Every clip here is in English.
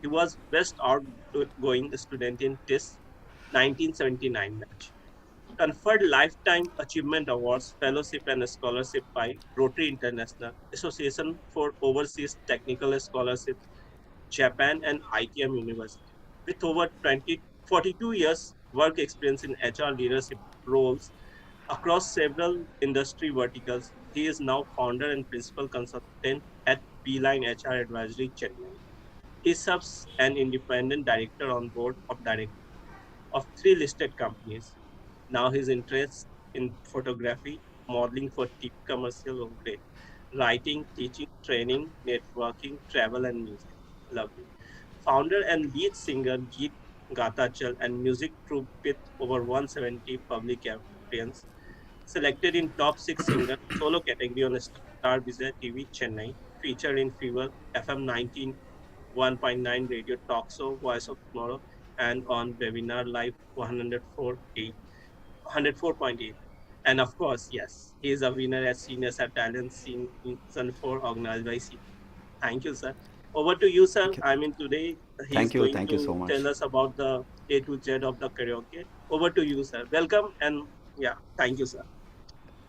He was best outgoing student in TIS 1979 batch. Conferred Lifetime Achievement Awards, Fellowship and Scholarship by Rotary International, Association for Overseas Technical Scholarships, Japan and ITM University. With over 42 years work experience in HR leadership roles across several industry verticals, he is now founder and principal consultant at Beeline HR Advisory, Chennai. He serves an independent director on board of directors of three listed companies. Now his interest in photography, modeling for TV commercial or great, writing, teaching, training, networking, travel and music. Lovely. Founder and lead singer Geet Gatachal and music troupe with over 170 public appearances. Selected in top 6 singer solo category on Star Visa TV Chennai. Featured in Fever FM 1.9 radio talk show Voice of Tomorrow and on webinar live 104.8. And of course, yes, he is a winner at Senior Star Talent Season 4 organized by C. Thank you, sir. Over to you, sir. Thank you. I mean, today he is Thank you. going Thank you so to much. tell us about the A to Z of the karaoke. Over to you, sir. Welcome and yeah, thank you, sir.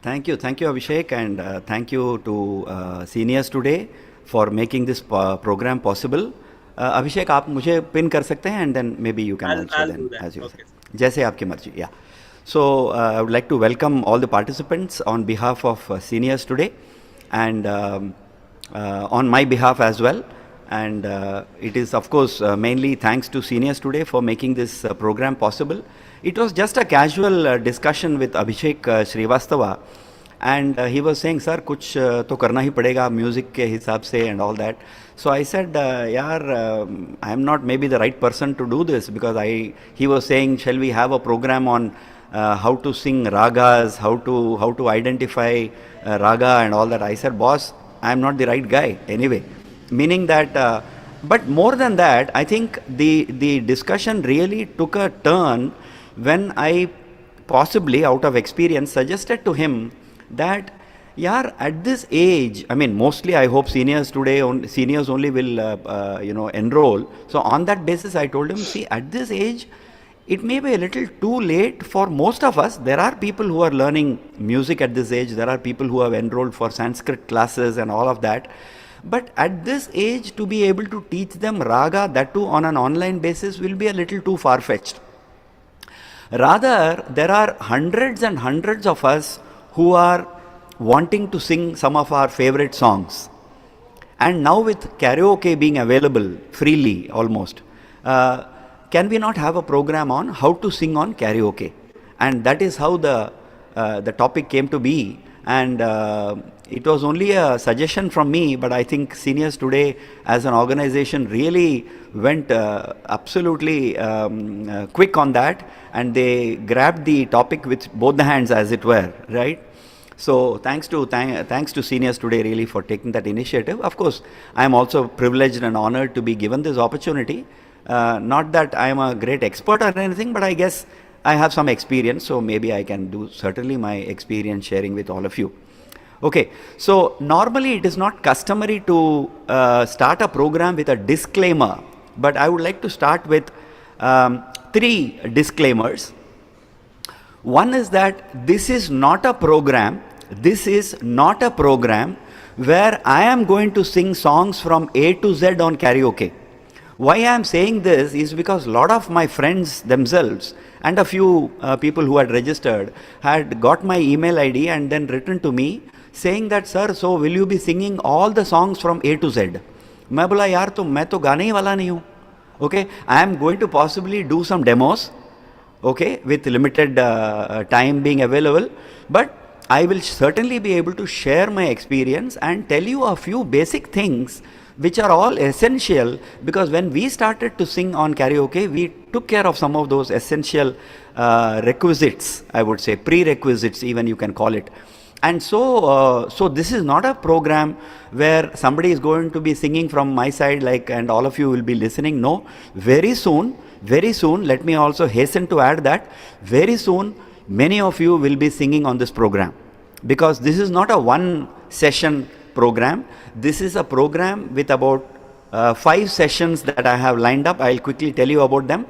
Thank you, Abhishek, and thank you to seniors today for making this program possible. Abhishek, आप मुझे pin कर सकते हैं and then maybe you can also I'll then do that. as you Okay, said. sir. जैसे आपकी मर्जी, yeah. So I would like to welcome all the participants on behalf of seniors today, and on my behalf as well. And it is, of course, mainly thanks to seniors today for making this program possible. It was just a casual discussion with Abhishek Srivastava, and he was saying, "Sir, कुछ तो करना ही पड़ेगा music के हिसाब से and all that." So I said, "यार, I am not maybe the right person to do this because he was saying, shall we have a program on how to sing ragas, how to identify raga and all that." I said, "Boss, I am not the right guy anyway." Meaning that, but more than that, I think the discussion really took a turn when I possibly out of experience suggested to him that, yeah, at this age, I mean, mostly I hope seniors today, seniors only will, enroll. So on that basis, I told him, see, at this age, it may be a little too late for most of us. There are people who are learning music at this age. There are people who have enrolled for Sanskrit classes and all of that. But at this age, to be able to teach them raga, that too on an online basis, will be a little too far-fetched. Rather, there are hundreds and hundreds of us who are wanting to sing some of our favorite songs. And now with karaoke being available freely almost, can we not have a program on how to sing on karaoke? And that is how the topic came to be. And it was only a suggestion from me, but I think seniors today as an organization really went absolutely quick on that, and they grabbed the topic with both the hands, as it were, right? So thanks to seniors today really for taking that initiative. Of course, I am also privileged and honored to be given this opportunity. Not that I am a great expert or anything, but I guess I have some experience, so maybe I can do certainly my experience sharing with all of you. Okay, so normally it is not customary to start a program with a disclaimer, but I would like to start with 3 disclaimers. One is that this is not a program where I am going to sing songs from A to Z on karaoke. Why I am saying this is because a lot of my friends themselves and a few people who had registered had got my email ID and then written to me saying that, "Sir, so will you be singing all the songs from A to Z?" मैं बोला, यार तो मैं तो गाने ही वाला नहीं हूँ. Okay, I am going to possibly do some demos, okay, with limited time being available, but I will certainly be able to share my experience and tell you a few basic things which are all essential, because when we started to sing on karaoke, we took care of some of those essential requisites, I would say, prerequisites even you can call it. And so this is not a program where somebody is going to be singing from my side and all of you will be listening. No, very soon, let me also hasten to add that very soon many of you will be singing on this program, because this is not a one session program. This is a program with about 5 sessions that I have lined up. I'll quickly tell you about them.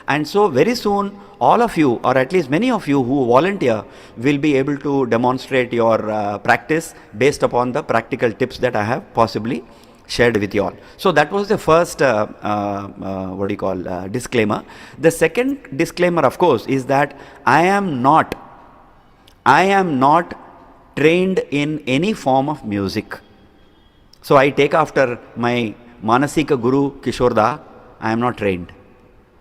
And so very soon, all of you, or at least many of you who volunteer, will be able to demonstrate your practice based upon the practical tips that I have possibly shared with you all. So that was the first disclaimer. The second disclaimer, of course, is that I am not trained in any form of music. So I take after my Manasika Guru Kishorda. I am not trained.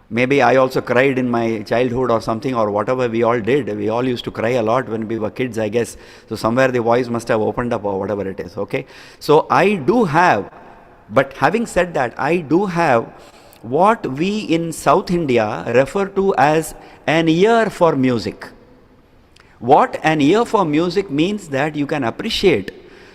Maybe I also cried in my childhood or something, or whatever we all did. We all used to cry a lot when we were kids, I guess. So somewhere the voice must have opened up or whatever it is, okay? So I do have, but having said that, I do have what we in South India refer to as an ear for music. What an ear for music means that you can appreciate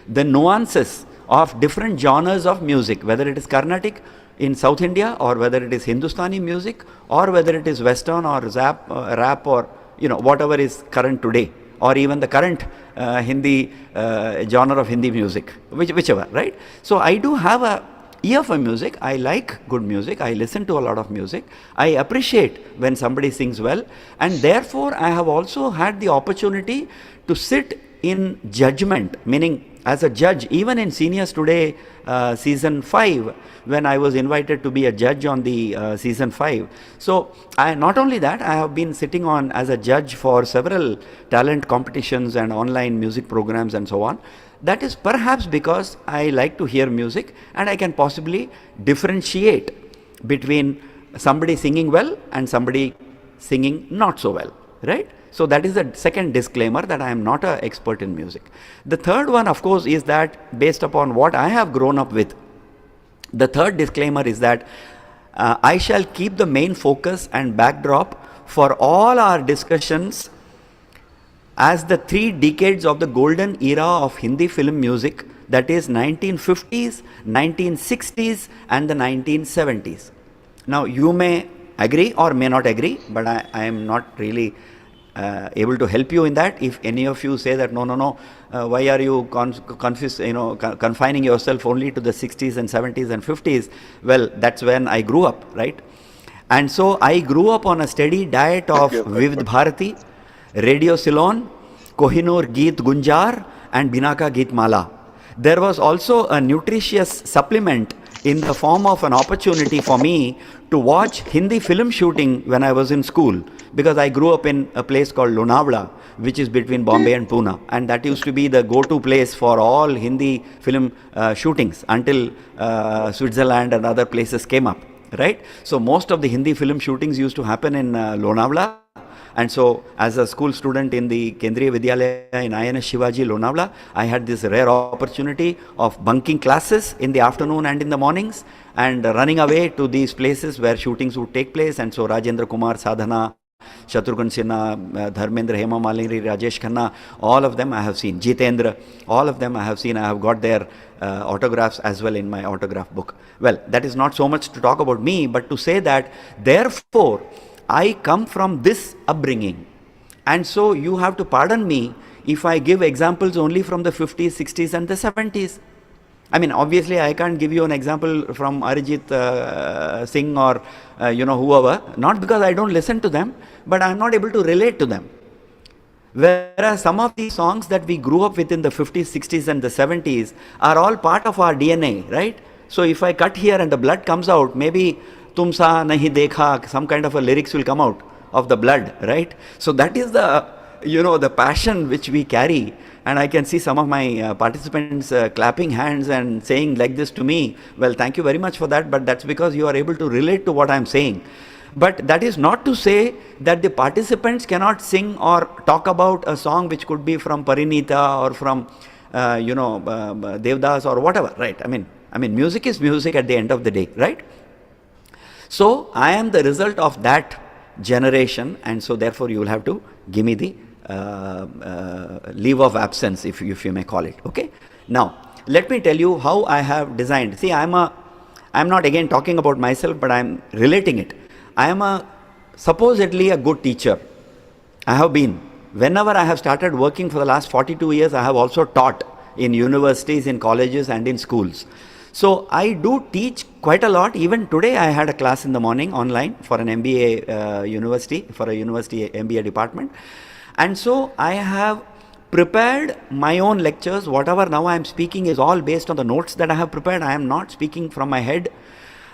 the nuances of different genres of music, whether it is Carnatic in South India, or whether it is Hindustani music, or whether it is Western or rap, or whatever is current today, or even the current Hindi genre of Hindi music, whichever, right? So I do have a ear for music. I like good music. I listen to a lot of music. I appreciate when somebody sings well, and therefore I have also had the opportunity to sit in judgment, meaning as a judge, even in Seniors Today season 5, when I was invited to be a judge on the season 5. So not only that, I have been sitting on as a judge for several talent competitions and online music programs and so on. That is perhaps because I like to hear music, and I can possibly differentiate between somebody singing well and somebody singing not so well, right? So that is the second disclaimer, that I am not an expert in music. The third one, of course, is that based upon what I have grown up with, the third disclaimer is that I shall keep the main focus and backdrop for all our discussions as the 3 decades of the golden era of Hindi film music, that is 1950s, 1960s and the 1970s. Now you may agree or may not agree, but I am not really able to help you in that. If any of you say that no, why are you confining yourself only to the 60s and 70s and 50s? Well, that's when I grew up, right? And so I grew up on a steady diet of Vivid Bharati, Radio Ceylon, Kohinoor Geet Gunjar and Binaka Geet Mala. There was also a nutritious supplement in the form of an opportunity for me to watch Hindi film shooting when I was in school, because I grew up in a place called Lonavala, which is between Bombay and Pune, and that used to be the go-to place for all Hindi film shootings until Switzerland and other places came up, right? So most of the Hindi film shootings used to happen in Lonavala. And so as a school student in the Kendriya Vidyalaya in INS Shivaji, Lonavala, I had this rare opportunity of bunking classes in the afternoon and in the mornings, and running away to these places where shootings would take place. And so Rajendra Kumar, Sadhana, Shatrughan Sinha, Dharmendra, Hema Malini, Rajesh Khanna, all of them I have seen. Jitendra, all of them I have seen. I have got their autographs as well in my autograph book. Well, that is not so much to talk about me, but to say that therefore I come from this upbringing. And so you have to pardon me if I give examples only from the 50s, 60s and the 70s. I mean, obviously I can't give you an example from Arijit Singh or whoever, not because I don't listen to them, but I'm not able to relate to them. Whereas some of these songs that we grew up with in the 50s, 60s and the 70s are all part of our DNA, right? So if I cut here and the blood comes out, maybe Tum sa nahi dekha, some kind of a lyrics will come out of the blood, right? So that is the, the passion which we carry. And I can see some of my participants clapping hands and saying like this to me. Well, thank you very much for that, but that's because you are able to relate to what I'm saying. But that is not to say that the participants cannot sing or talk about a song which could be from Parinita or from, Devdas or whatever, right? I mean, music is music at the end of the day, right? So I am the result of that generation, and so therefore you will have to give me the leave of absence, if you may call it. Okay. Now let me tell you how I have designed. See, I'm not again talking about myself, but I'm relating it. I am supposedly a good teacher. I have been. Whenever I have started working for the last 42 years, I have also taught in universities, in colleges and in schools. So I do teach quite a lot. Even today I had a class in the morning online for an MBA university, for a university MBA department. And so I have prepared my own lectures. Whatever now I am speaking is all based on the notes that I have prepared. I am not speaking from my head.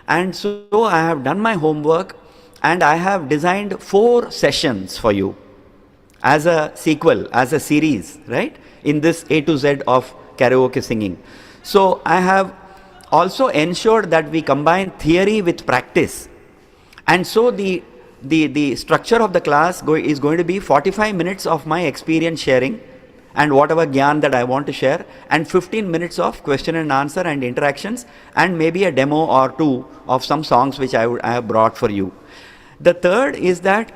And so I have done my homework and I have designed 4 sessions for you as a sequel, as a series, right? In this A to Z of karaoke singing. So I have also ensured that we combine theory with practice. And so the structure of the class is going to be 45 minutes of my experience sharing and whatever gyan that I want to share, and 15 minutes of question and answer and interactions, and maybe a demo or 2 of some songs which I have brought for you. The third is that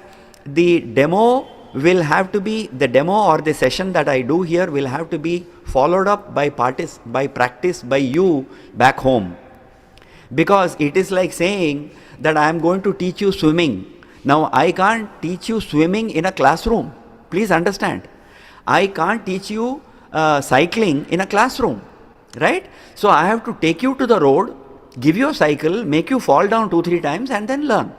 the demo will have to be, the demo or the session that I do here will have to be followed up by practice by you back home. Because it is like saying that I am going to teach you swimming. Now I can't teach you swimming in a classroom. Please understand. I can't teach you cycling in a classroom, right? So I have to take you to the road, give you a cycle, make you fall down 2-3 times and then learn.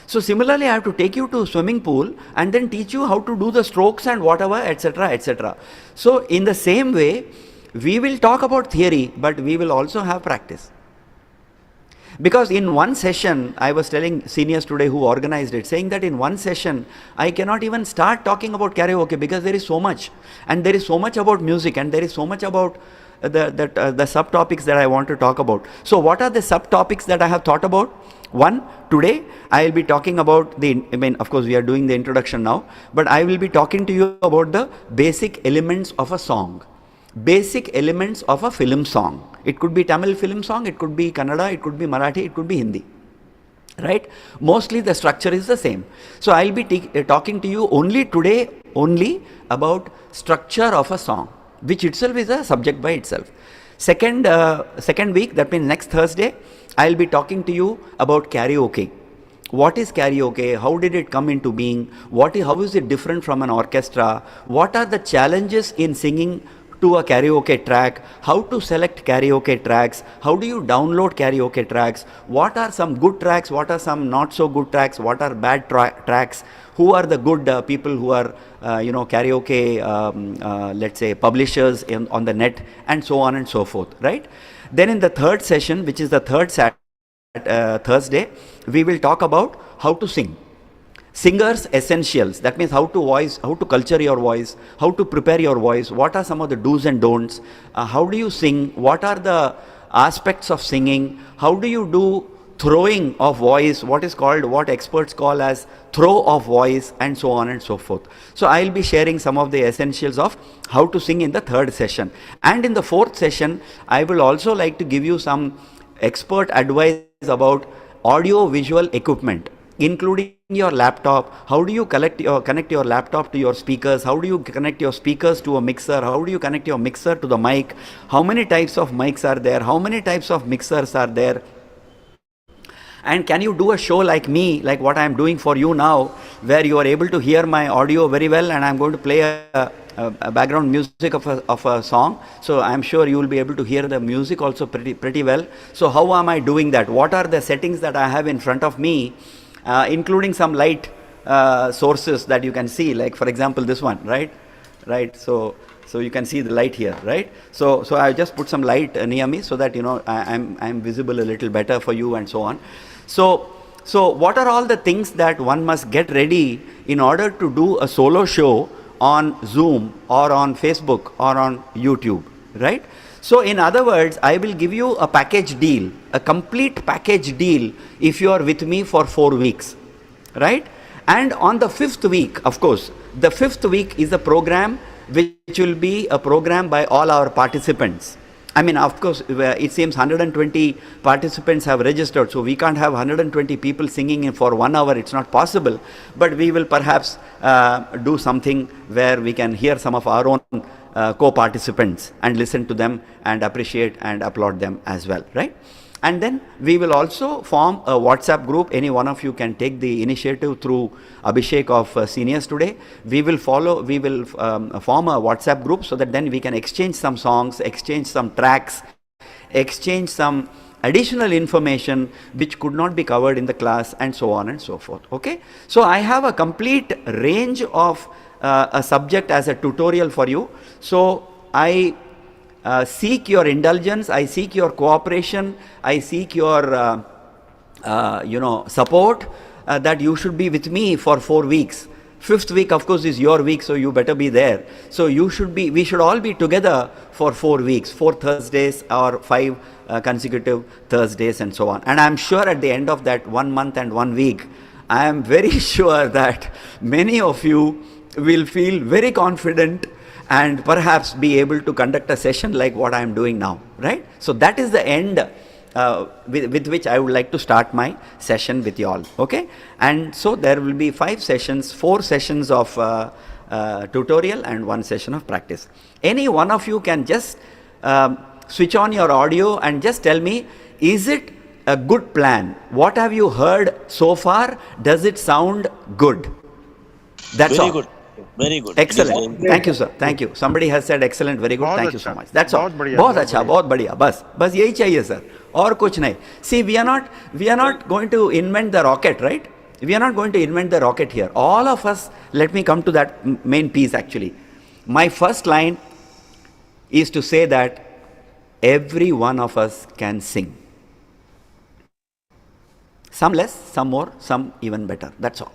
So similarly, I have to take you to a swimming pool and then teach you how to do the strokes and whatever, etc., etc. So in the same way, we will talk about theory, but we will also have practice. Because in one session, I was telling seniors today who organized it, saying that in one session, I cannot even start talking about karaoke because there is so much. And there is so much about music and there is so much about the subtopics that I want to talk about. So what are the subtopics that I have thought about? One, today I will be talking about of course we are doing the introduction now, but I will be talking to you about the basic elements of a song. Basic elements of a film song. It could be Tamil film song, it could be Kannada, it could be Marathi, it could be Hindi. Right? Mostly the structure is the same. So I'll be talking to you today only about structure of a song, which itself is a subject by itself. Second week, that means next Thursday, I'll be talking to you about karaoke. What is karaoke? How did it come into being? How is it different from an orchestra? What are the challenges in singing to a karaoke track? How to select karaoke tracks? How do you download karaoke tracks? What are some good tracks? What are some not so good tracks? What are bad tracks? Who are the good people who are karaoke let's say publishers on the net, and so on and so forth, right? Then in the third session, which is the third Thursday, we will talk about how to sing. Singers essentials, that means how to culture your voice, how to prepare your voice, what are some of the do's and don'ts, how do you sing, what are the aspects of singing, how do you do throwing of voice, what experts call as throw of voice, and so on and so forth. So I'll be sharing some of the essentials of how to sing in the third session. And in the fourth session, I will also like to give you some expert advice about audio visual equipment, including your laptop. How do you connect your laptop to your speakers? How do you connect your speakers to a mixer? How do you connect your mixer to the mic? How many types of mics are there? How many types of mixers are there? And can you do a show like me, like what I am doing for you now, where you are able to hear my audio very well, and I am going to play a background music of a song, so I am sure you will be able to hear the music also pretty well. So how am I doing that? What are the settings that I have in front of me, including some light sources that you can see, like for example this one, right? So you can see the light here, right? So I just put some light near me so that I'm visible a little better for you, and so on. So what are all the things that one must get ready in order to do a solo show on Zoom or on Facebook or on YouTube, right? So in other words, I will give you a package deal, a complete package deal if you are with me for 4 weeks, right? And on the 5th week, of course, the 5th week is a program which will be a program by all our participants. I mean, of course, it seems 120 participants have registered, so we can't have 120 people singing for 1 hour. It's not possible. But we will perhaps do something where we can hear some of our own co-participants and listen to them and appreciate and applaud them as well, right? And then we will also form a WhatsApp group. Any one of you can take the initiative through Abhishek of Seniors Today. We will form a WhatsApp group so that then we can exchange some songs, exchange some tracks, exchange some additional information which could not be covered in the class, and so on and so forth. Okay, so I have a complete range of a subject as a tutorial for you. So I seek your indulgence, I seek your cooperation, I seek your support, that you should be with me for 4 weeks. 5th week, of course, is your week, so you better be there. So we should all be together for 4 weeks, 4 Thursdays or 5 consecutive Thursdays, and so on. And I'm sure at the end of that 1 month and 1 week, I am very sure that many of you will feel very confident and perhaps be able to conduct a session like what I am doing now, right? So that is the end with which I would like to start my session with you all. Okay, and so there will be 5 sessions, 4 sessions of tutorial and 1 session of practice. Any one of you can just switch on your audio and just tell me, is it a good plan? What have you heard so far? Does it sound good? That's Very all. good. Very good. Excellent. Thank you, sir. Thank you. Somebody has said excellent. Very good. Thank you so much. That's all. बहुत अच्छा, बहुत बढ़िया. बस यही चाहिए, sir. और कुछ नहीं. See, we are not going to invent the rocket, right? We are not going to invent the rocket here. All of us. Let me come to that main piece. Actually, my first line is to say that every one of us can sing. Some less, some more, some even better. That's all.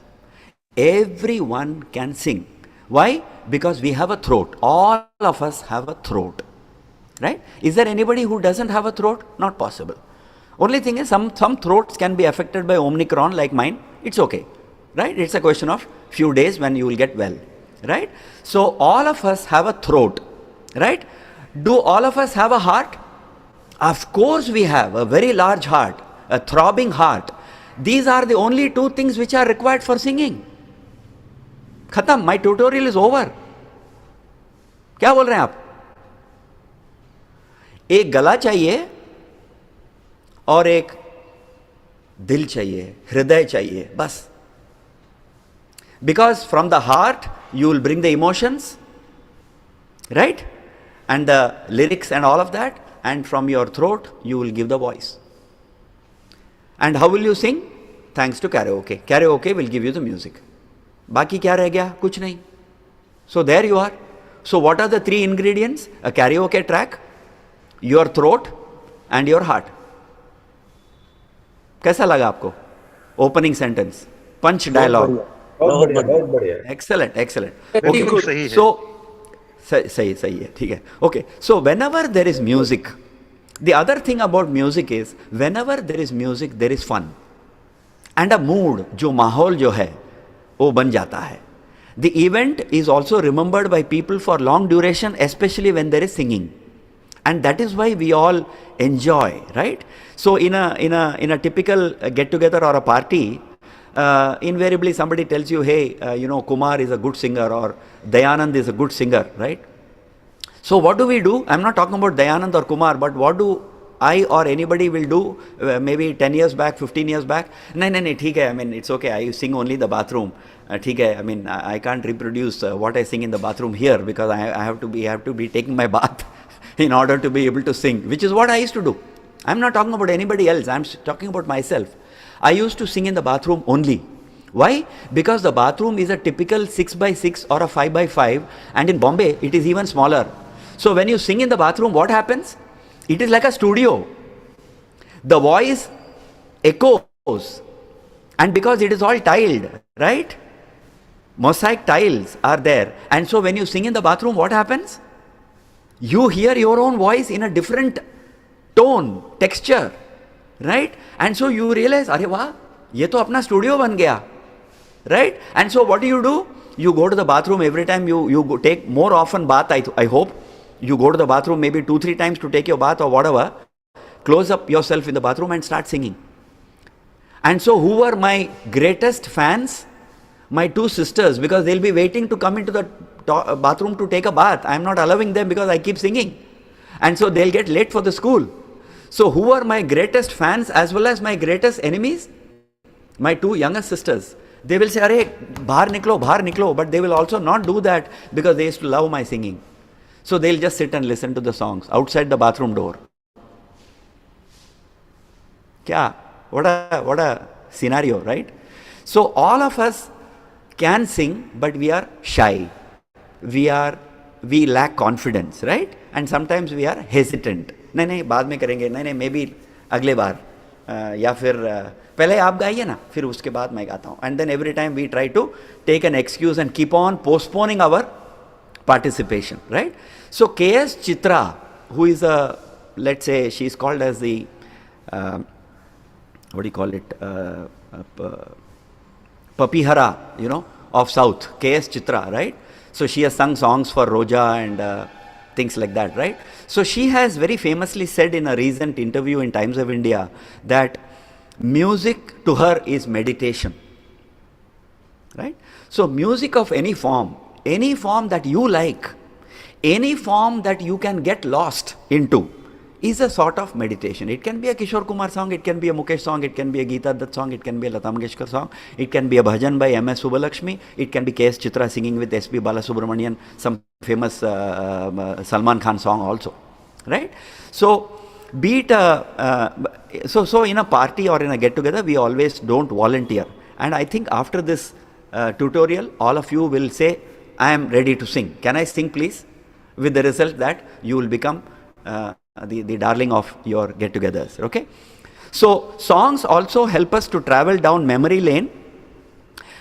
Everyone can sing. Why? Because we have a throat. All of us have a throat. Right? Is there anybody who doesn't have a throat? Not possible. Only thing is some throats can be affected by Omicron like mine. It's okay. Right? It's a question of few days when you will get well. Right? So all of us have a throat. Right? Do all of us have a heart? Of course we have a very large heart, a throbbing heart. These are the only 2 things which are required for singing. खत्म, my tutorial is over. क्या बोल रहे हैं आप? एक गला चाहिए और एक दिल चाहिए, हृदय चाहिए, बस. Because from the heart you will bring the emotions, right? And the lyrics and all of that, and from your throat you will give the voice. And how will you sing? Thanks to karaoke. Karaoke will give you the music. बाकी क्या रह गया? कुछ नहीं. So there you are. So what are the 3 ingredients? A karaoke track, your throat, and your heart. कैसा लगा आपको? Opening sentence, punch dialogue. बहुत बढ़िया. Excellent. Okay. So सही है, ठीक है. Okay. So whenever there is music, the other thing about music is whenever there is music, there is fun. And a mood, जो माहौल जो है वो बन जाता है. The event is also remembered by people for long duration, especially when there is singing, and that is why we all enjoy, right? So in a typical get together or a party, invariably somebody tells you, hey, Kumar is a good singer or Dayanand is a good singer, right? So what do? I'm not talking about Dayanand or Kumar, but what do I or anybody will do maybe 10 years back, 15 years back? No, ठीक है, I mean, it's okay, I sing only the bathroom. ठीक है, I mean, I can't reproduce what I sing in the bathroom here because I have to be taking my bath in order to be able to sing, which is what I used to do. I'm not talking about anybody else, I'm talking about myself. I used to sing in the bathroom only. Why? Because the bathroom is a typical 6x6 or a 5x5, and in Bombay it is even smaller. So when you sing in the bathroom, what happens? It is like a studio. The voice echoes, and because it is all tiled, right? Mosaic tiles are there, and so when you sing in the bathroom, what happens? You hear your own voice in a different tone, texture, right? And so you realize, अरे वाह, ये तो अपना studio बन गया, right? And so what do? You go to the bathroom every time you take more often bath, I hope. You go to the bathroom maybe 2-3 times to take your bath or whatever. Close up yourself in the bathroom and start singing. And so who were my greatest fans? My 2 sisters, because they'll be waiting to come into the bathroom to take a bath. I'm not allowing them because I keep singing. And so they'll get late for the school. So who were my greatest fans as well as my greatest enemies? My 2 younger sisters. They will say, "Arey, bahar niklo," but they will also not do that because they used to love my singing. So they'll just sit and listen to the songs outside the bathroom door. Kya? What a scenario, right? So all of us can sing, but we are shy. We lack confidence, right? And sometimes we are hesitant. नहीं बाद में करेंगे, नहीं may be अगले बार, या फिर पहले आप गाइए ना, फिर उसके बाद मैं गाता हूँ. And then every time we try to take an excuse and keep on postponing our participation, right? So K.S. Chitra, who is a, let's say, she is called as the what do you call it, Papihara, of South, K.S. Chitra, right? So she has sung songs for Roja and things like that, right? So she has very famously said in a recent interview in Times of India that music to her is meditation, right? So music of any form that you like, any form that you can get lost into, is a sort of meditation. It can be a Kishore Kumar song, it can be a Mukesh song, it can be a Geeta Dutt song, it can be a Lata Mangeshkar song, it can be a bhajan by M.S. Subbalakshmi, it can be K.S. Chitra singing with S.P. Balasubramanian, some famous Salman Khan song also, right? So, be it so in a party or in a get-together, we always don't volunteer. And I think after this tutorial, all of you will say, I am ready to sing. Can I sing, please? With the result that you will become the darling of your get-togethers, okay? So songs also help us to travel down memory lane.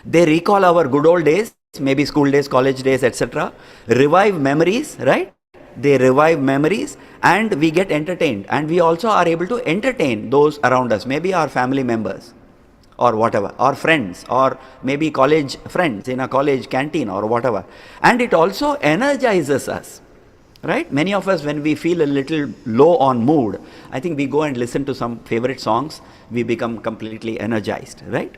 They recall our good old days, maybe school days, college days, etc. Revive memories, right? They revive memories and we get entertained. And we also are able to entertain those around us, maybe our family members or whatever, or friends, or maybe college friends in a college canteen or whatever. And it also energizes us. Right? Many of us, when we feel a little low on mood, I think we go and listen to some favorite songs, we become completely energized, right?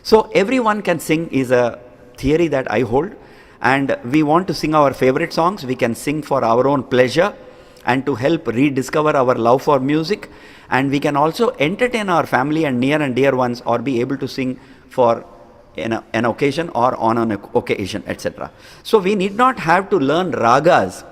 So everyone can sing is a theory that I hold, and we want to sing our favorite songs. We can sing for our own pleasure and to help rediscover our love for music, and we can also entertain our family and near and dear ones, or be able to sing for an occasion or on an occasion, etc. So we need not have to learn ragas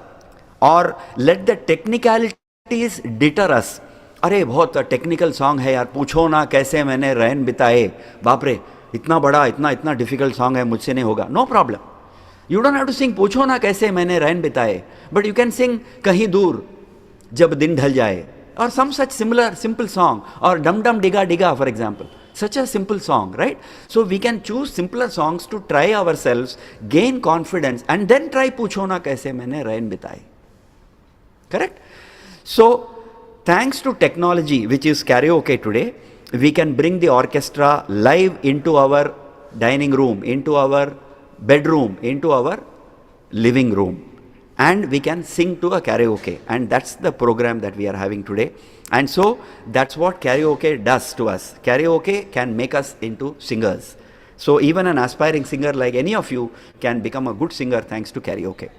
or let the technicalities deter us. अरे बहुत technical song है यार, पूछो ना कैसे मैंने रैन बिताए, बाप रे इतना बड़ा इतना डिफिकल्ट सॉन्ग है, मुझसे नहीं होगा. No problem, you don't have to sing पूछो ना कैसे मैंने रैन बिताए, बट यू कैन सिंग कहीं दूर जब दिन ढल जाए, or some such similar simple song, or Dum Dum Digga Digga, for example. Such a simple song, right? So we can choose simpler songs to try ourselves, gain confidence, and then try Pucho na kaise maine rain bitai. Correct? So, thanks to technology, which is karaoke today, we can bring the orchestra live into our dining room, into our bedroom, into our living room. And we can sing to a karaoke. And that's the program that we are having today. And so, that's what karaoke does to us. Karaoke can make us into singers. So, even an aspiring singer like any of you can become a good singer thanks to karaoke.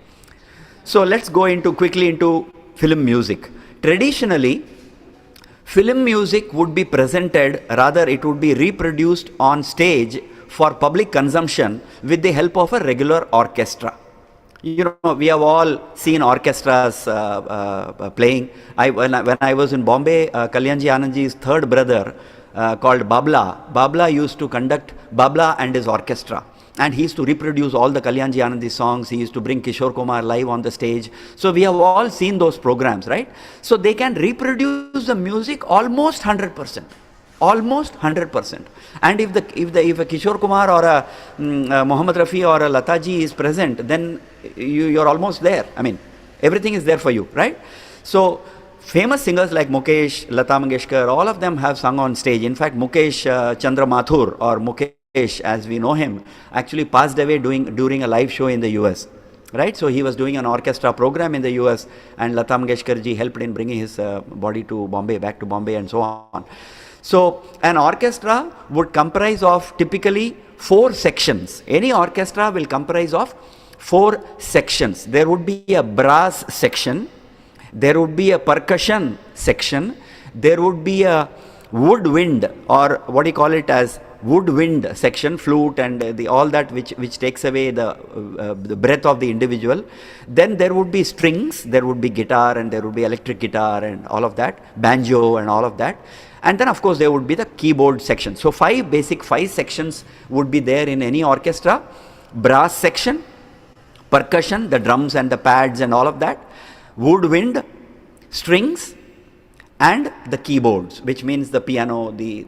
So, let's go quickly into film music. Traditionally, film music would be presented, rather it would be reproduced on stage for public consumption with the help of a regular orchestra. You know, we have all seen orchestras playing. When I was in Bombay, Kalyanji Anandji's third brother called Babla used to conduct Babla and his orchestra. And he used to reproduce all the Kalyanji Anandji songs. He used to bring Kishore Kumar live on the stage. So we have all seen those programs, right? So they can reproduce the music almost 100%. Almost 100%. And if a Kishore Kumar or a Mohammad Rafi or a Lataji is present, then you're almost there. I mean, everything is there for you, right? So famous singers like Mukesh, Lata Mangeshkar, all of them have sung on stage. In fact, Mukesh Chandra Mathur, or Mukesh as we know him, actually passed away during a live show in the US. Right? So he was doing an orchestra program in the US, and Lata Mangeshkar ji helped in bringing his body to Bombay, back to Bombay, and so on. So an orchestra would comprise of typically 4 sections. Any orchestra will comprise of 4 sections. There would be a brass section, there would be a percussion section, there would be a woodwind, or what do you call it as woodwind section, flute and all that which takes away the breath of the individual. Then there would be strings, there would be guitar, and there would be electric guitar and all of that, banjo and all of that. And then of course there would be the keyboard section. So five sections would be there in any orchestra: brass section, percussion, the drums and the pads and all of that, woodwind, strings, and the keyboards, which means the piano, the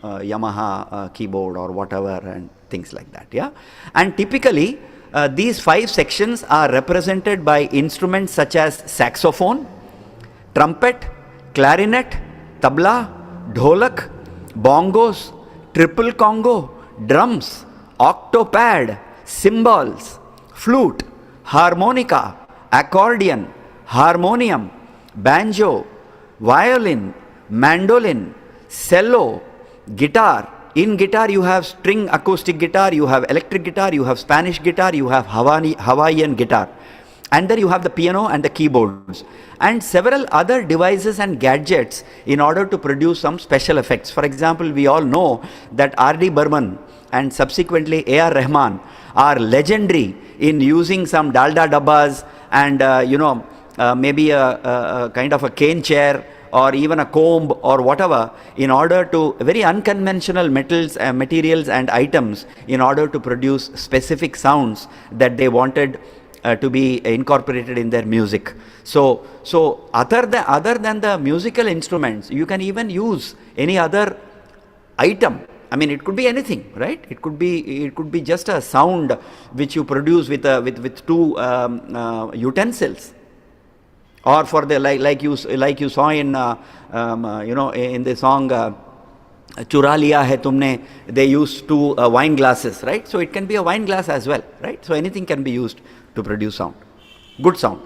Yamaha keyboard or whatever, and things like that. Yeah, and typically these five sections are represented by instruments such as saxophone, trumpet, clarinet, tabla, dholak, bongos, triple congo, drums, octopad, cymbals, flute, harmonica, accordion, harmonium, banjo, violin, mandolin, cello, guitar. In guitar you have string acoustic guitar, you have electric guitar, you have Spanish guitar, you have Hawaiian guitar. And then you have the piano and the keyboards and several other devices and gadgets in order to produce some special effects. For example, we all know that R.D. Burman and subsequently A.R. Rahman are legendary in using some dalda dabbas and maybe a kind of a cane chair or even a comb or whatever, in order to very unconventional materials and items, in order to produce specific sounds that they wanted to be incorporated in their music. So other than the musical instruments, you can even use any other item. I mean, it could be anything, right? It could be just a sound which you produce with two utensils. Or for the like you saw in in the song Chura Liya Hai Tumne, they used two wine glasses, right? So it can be a wine glass as well, right? So anything can be used to produce sound, good sound.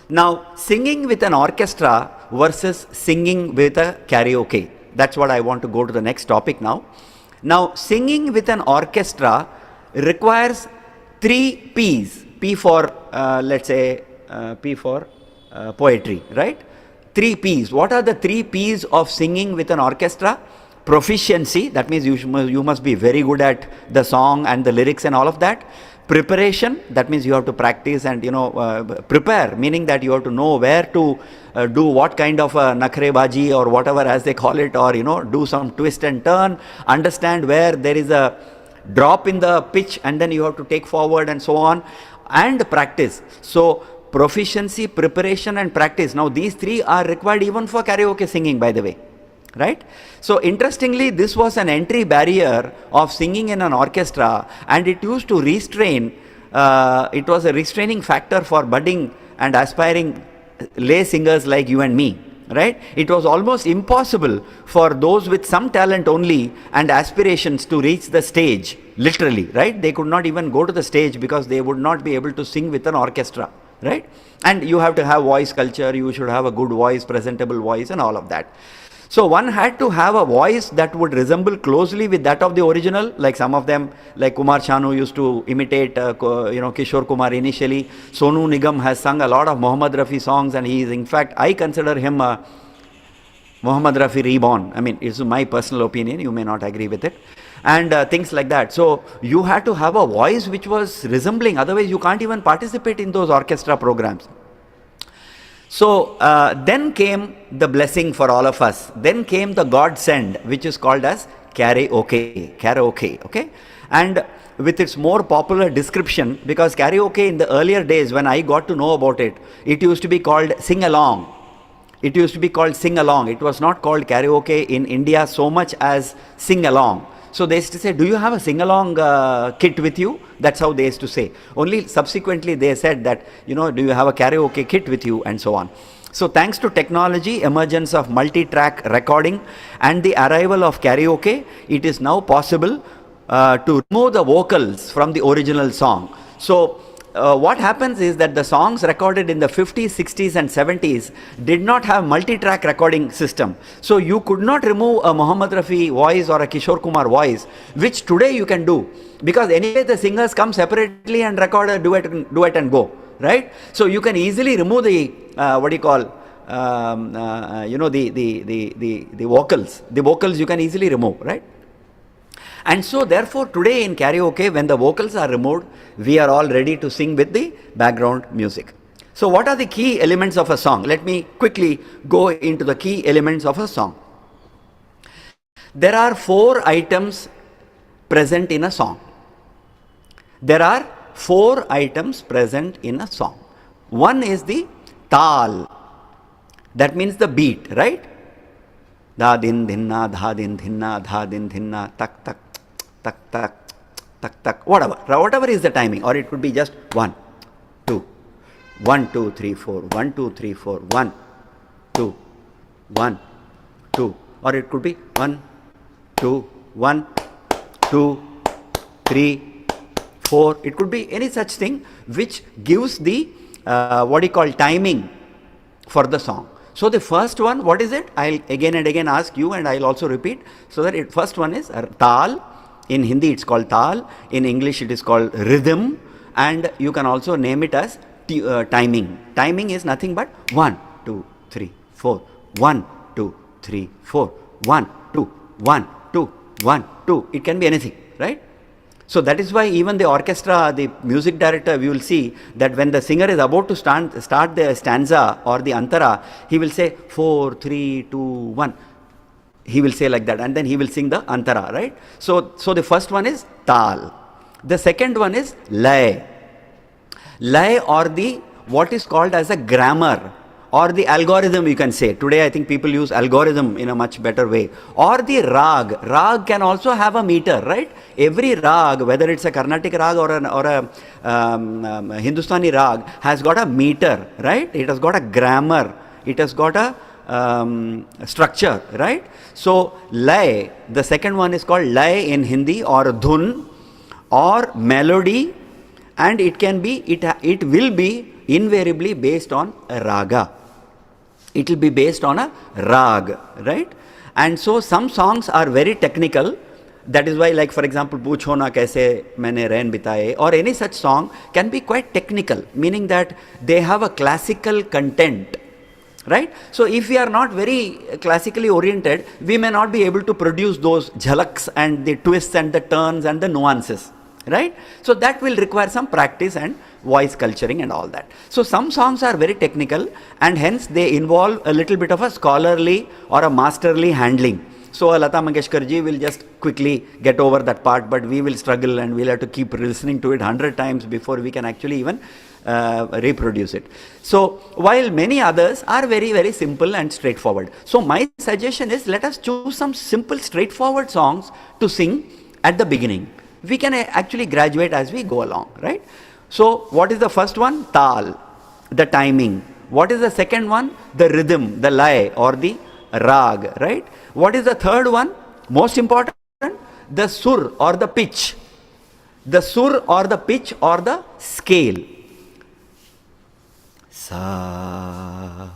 Now, singing with an orchestra versus singing with a karaoke. That's what I want to go to the next topic now. Now, singing with an orchestra requires 3 P's. P for let's say P for poetry, right? 3 P's. What are the 3 P's of singing with an orchestra? Proficiency, that means you must be very good at the song and the lyrics and all of that. Preparation, that means you have to practice and prepare, meaning that you have to know where to do what kind of a nakhrebaji or whatever as they call it, or do some twist and turn, understand where there is a drop in the pitch and then you have to take forward and so on, and practice. So proficiency, preparation and practice. Now these 3 are required even for karaoke singing, by the way, right? So interestingly, this was an entry barrier of singing in an orchestra, and it used to restrain, it was a restraining factor for budding and aspiring lay singers like you and me, right? It was almost impossible for those with some talent only and aspirations to reach the stage, literally, right? They could not even go to the stage because they would not be able to sing with an orchestra, right? And you have to have voice culture, you should have a good voice, presentable voice and all of that. So one had to have a voice that would resemble closely with that of the original, like some of them, like Kumar Sanu used to imitate Kishore Kumar initially. Sonu Nigam has sung a lot of Mohammed Rafi songs, and he is, in fact, I consider him Mohammed Rafi reborn. I mean, it's my personal opinion, you may not agree with it. And things like that. So you had to have a voice which was resembling, otherwise you can't even participate in those orchestra programs. So then came the blessing for all of us. Then came the godsend, which is called as karaoke, okay? And with its more popular description, because karaoke in the earlier days when I got to know about it, it used to be called sing-along. It used to be called sing-along. It was not called karaoke in India so much as sing-along. So they used to say, do you have a sing-along kit with you? That's how they used to say. Only subsequently they said that, do you have a karaoke kit with you, and so on. So thanks to technology, emergence of multi-track recording and the arrival of karaoke, it is now possible to remove the vocals from the original song. So what happens is that the songs recorded in the 50s, 60s and 70s did not have multi-track recording system. So you could not remove a Mohammed Rafi voice or a Kishore Kumar voice, which today you can do, because anyway the singers come separately and record a duet and go, right? So you can easily remove the the vocals. The vocals you can easily remove, right? And so therefore today in karaoke, when the vocals are removed, we are all ready to sing with the background music. So what are the key elements of a song? Let me quickly go into the key elements of a song. There are 4 items present in a song. There are 4 items present in a song. One is the tal. That means the beat, right? Da din dhinna, dha din dhinna, dha din dhinna, tak tak tak tak tak tak, whatever is the timing, or it could be just 1 2 1 2 3 4 1 2 3 4 1 2 1 2, or it could be 1 2 1 2 3 4. It could be any such thing which gives the what you call timing for the song. So the first one, what is it? I'll again and again ask you, and I'll also repeat. So that first one is tal. In Hindi it's called tal. In English it is called rhythm, and you can also name it as timing. Timing is nothing but 1 2 3 4 1 2 3 4 1 2 1 2 1 2. It can be anything, right? So that is why even the orchestra, the music director, we will see that when the singer is about to start the stanza or the antara, he will say 4 3 2 1. He will say like that, and then he will sing the antara, right? So the first one is tal. The second one is lay. Lay, or the what is called as a grammar, or the algorithm, you can say. Today I think people use algorithm in a much better way. Or the rag. Rag can also have a meter, right? Every rag, whether it's a Carnatic rag or a Hindustani rag, has got a meter, right? It has got a grammar. It has got a structure, right? So lay, the second one is called lay in Hindi, or dhun, or melody, and it can be, it will be invariably based on a raga. It will be based on a rag, right? And so some songs are very technical. That is why, like for example, Poochho Na Kaise Maine Rain Bitaye, or any such song can be quite technical, meaning that they have a classical content, right? So if we are not very classically oriented, we may not be able to produce those jhalaks and the twists and the turns and the nuances, right? So that will require some practice and voice culturing and all that. So some songs are very technical, and hence they involve a little bit of a scholarly or a masterly handling. So Lata Mangeshkar ji will just quickly get over that part, but we will struggle and we'll have to keep listening to it 100 times before we can actually even reproduce it. So while many others are very, very simple and straightforward. So my suggestion is, let us choose some simple, straightforward songs to sing at the beginning. We can actually graduate as we go along, right? So what is the first one? Tal, the timing. What is the second one? The rhythm, the lay or the rag, right? What is the third one? Most important, the sur or the pitch. The sur or the pitch or the scale. Sa,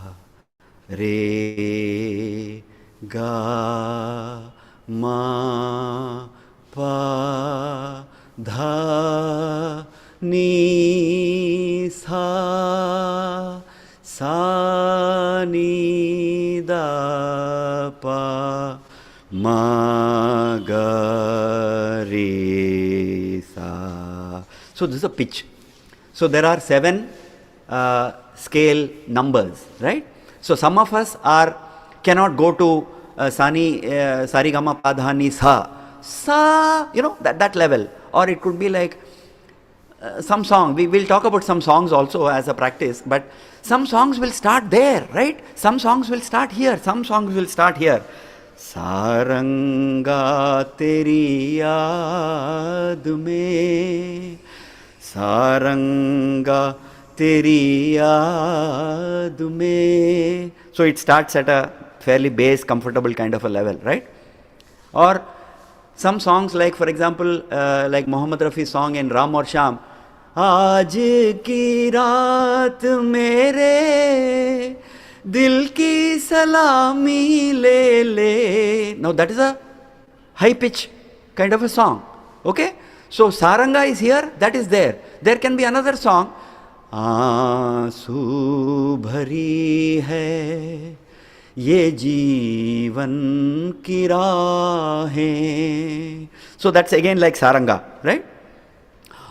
re, ga, ma, pa, dha, ni, sa, sa, ni, da, pa, ma, ga, re, sa. So this is a pitch. So there are 7 scale numbers, right? So some of us cannot go to sari gama pa dha ni sa, you know, that level. Or it could be like some song. We will talk about some songs also as a practice, but some songs will start there, right? Some songs will start here, some songs will start here. Saranga teri yaad mein, saranga teri yaad mein. So it starts at a fairly base, comfortable kind of a level, right? Or some songs like, for example, like Mohammed Rafi's song in Ram Aur Sham, Aaj ki raat mere dil ki salami le le. Now that is a high pitch kind of a song, okay? So saranga is here, that is there. There can be another song, Aansu bhari hai ye jeevan ki rahein. So that's again like saranga, right?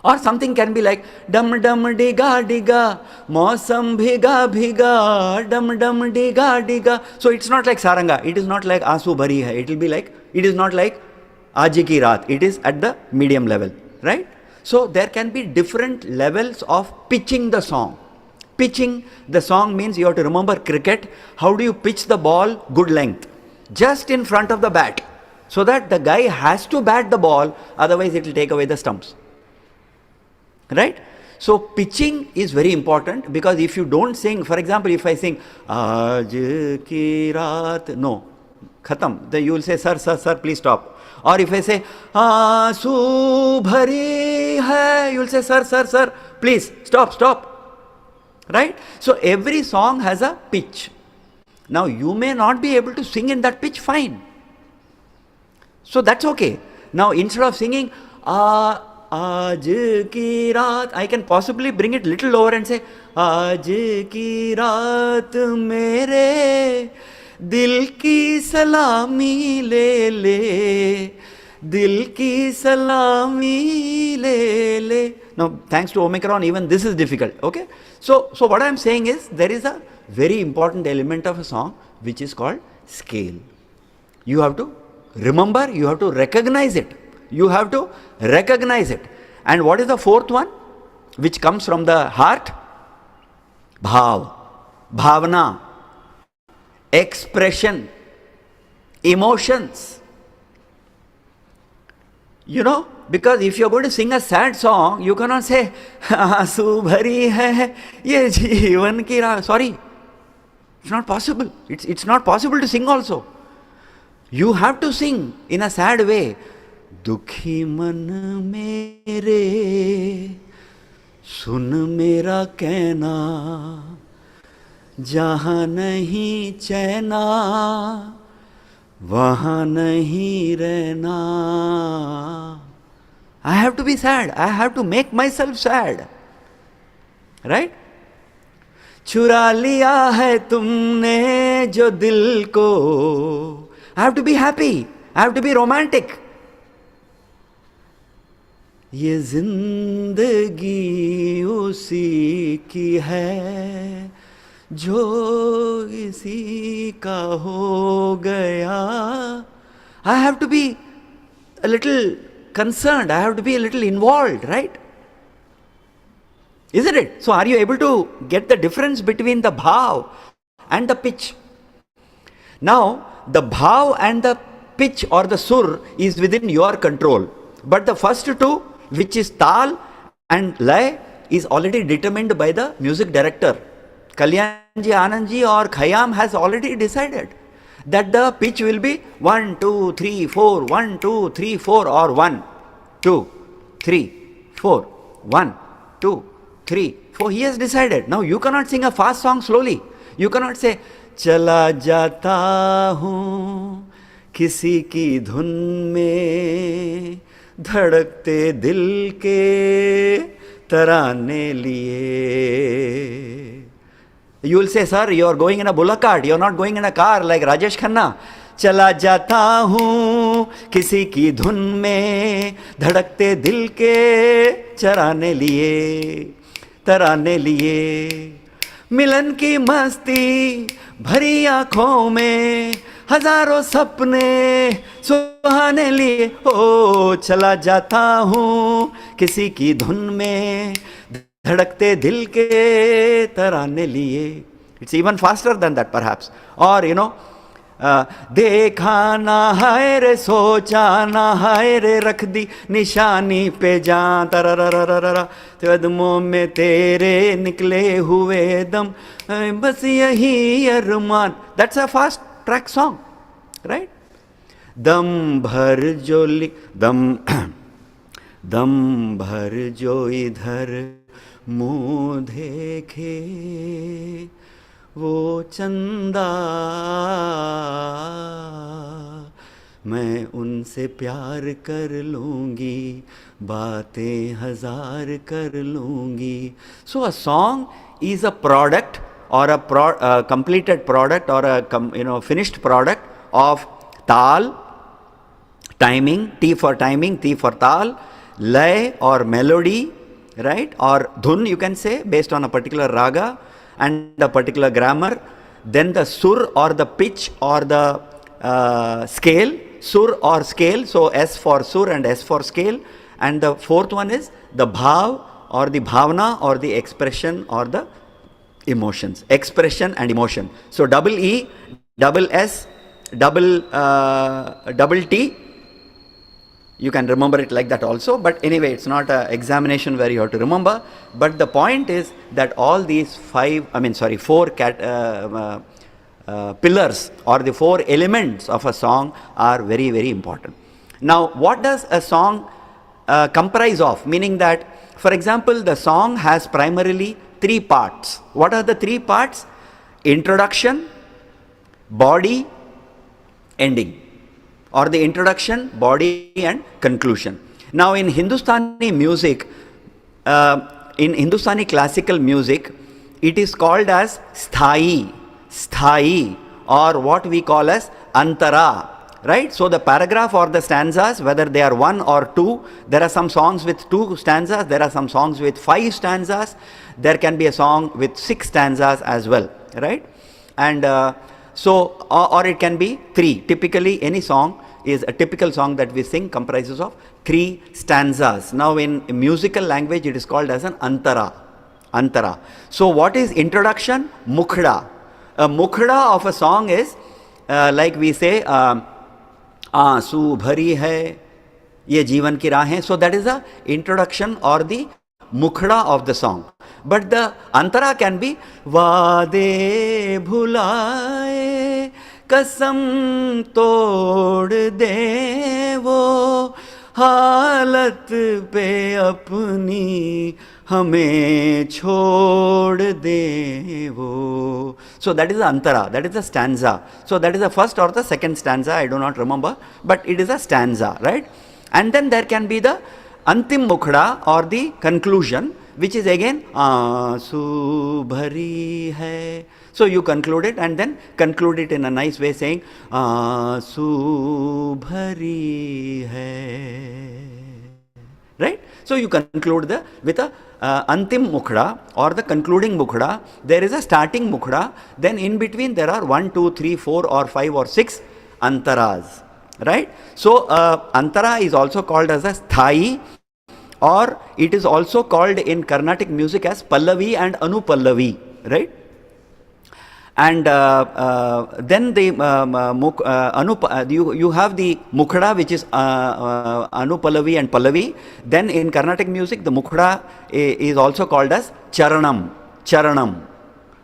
Or something can be like dum dum diga diga, mausam bhiga bhiga, dum dum diga diga. So it's not like saranga, it is not like Asu bhari hai, it will be like, it is not like Aji ki raat, it is at the medium level, right? So there can be different levels of pitching the song. Pitching the song means you have to remember cricket. How do you pitch the ball? Good length. Just in front of the bat. So that the guy has to bat the ball, otherwise it will take away the stumps. Right? So pitching is very important, because if you don't sing, for example, if I sing Aaj ki raat, no, khatam, then you will say, sir, please stop. Or if I say Aasu bhari hai, you will say, sir, please stop. Right? So every song has a pitch. Now you may not be able to sing in that pitch, fine. So that's okay. Now instead of singing Aaj ki raat, I can possibly bring it little lower and say Aaj ki raat mere dil ki salami le, dil ki salami le. Now thanks to Omicron, even this is difficult. Okay. So what I am saying is, there is a very important element of a song which is called scale. You have to remember, you have to recognize it. You have to recognize it. And what is the fourth one, which comes from the heart? Bhav, bhavana, expression, emotions. You know, because if you are going to sing a sad song, you cannot say Aasu bhari hai ye jeevan ki raat. Sorry, it's not possible. It's not possible to sing also. You have to sing in a sad way. Dukhi man mere, sun mera kehna, jahan nahi chena, wahan nahi rehna. I have to be sad. I have to make myself sad. Right? चुरा लिया है तुमने जो दिल को. I have to be happy. I have to be romantic. ये जिंदगी उसी की है जो इसी का हो गया. I have to be a little concerned. I have to be a little involved, right? Isn't it? So are you able to get the difference between the bhav and the pitch? Now, the bhav and the pitch or the sur is within your control. But the first two, which is tal and lay, is already determined by the music director. Kalyanji, Anandji or Khayyam has already decided that the pitch will be 1, 2, 3, 4, 1, 2, 3, 4 or 1, 2, 3, 4, 1, 2, 3, 4. He has decided. Now you cannot sing a fast song slowly. You cannot say चला जाता हूँ किसी की धुन में धड़कते दिल के तराने लिए. You will say, sir, you are going in a bullock cart. You are not going in a car like Rajesh Khanna. चला जाता हूँ किसी की धुन में धड़कते दिल के चराने लिए तराने लिए. मिलन की मस्ती भरी आँखों में हजारों सपने सुहाने लिए. ओ चला जाता हूँ किसी की धुन में धड़कते दिल के तराने लिए. It's even faster than that perhaps. Or you know, देखा ना हाय रे सोचा ना हाय रे रख दी निशानी पे जान तरररररर कदमों में तेरे निकले हुए दम बस यही अरमान. That's a fast track song, right? दम भर जो दम भर जो इधर मुँह देखे वो चंदा मैं उनसे प्यार कर लूँगी बातें हजार कर लूँगी. So a song is a product or a completed product or a finished product of tal, timing, T for timing, T for tal, lay or melody, right, or dhun you can say, based on a particular raga and a particular grammar. Then the sur or the pitch or the scale, sur or scale, so S for sur and S for scale. And the fourth one is the bhav or the bhavna or the expression or the emotions, expression and emotion. So double E, double S, double T. You can remember it like that also, but anyway, it's not an examination where you have to remember. But the point is that all these four pillars or the four elements of a song are very, very important. Now, what does a song comprise of? Meaning that, for example, the song has primarily three parts. What are the three parts? Introduction, body, ending. Or the introduction, body and conclusion. Now in Hindustani music, in Hindustani classical music, it is called as sthai, or what we call as antara, right? So the paragraph or the stanzas, whether they are one or two, there are some songs with 2 stanzas, there are some songs with 5 stanzas, there can be a song with 6 stanzas as well, right? And or it can be 3. Typically, any song is a typical song that we sing comprises of 3 stanzas. Now, in musical language, it is called as an antara. So, what is introduction? Mukhda. A mukhda of a song is like we say, आंसू भरी है ये जीवन की राहें. So, that is the introduction or the mukhda of the song. But the antara can be वादे भुलाए कसम तोड़ दे वो हालत पे अपनी हमें छोड़ दे वो. So that is the antara, that is the stanza. So that is the first or the second stanza, I do not remember, but it is a stanza, right? And then there can be the antim mukhda or the conclusion, which is again आंसू भरी है. So you conclude it and then conclude it in a nice way saying आंसू भरी है, right? So you conclude with a antim mukhda or the concluding mukhda. There is a starting mukhda, then in between there are 1, 2, 3, 4 or 5 or 6 antaras, right? So antara is also called as a sthai, or it is also called in Carnatic music as pallavi and anupallavi, right? And then the you have the mukhda, which is anupallavi and pallavi. Then in Carnatic music, the mukhda is also called as charanam,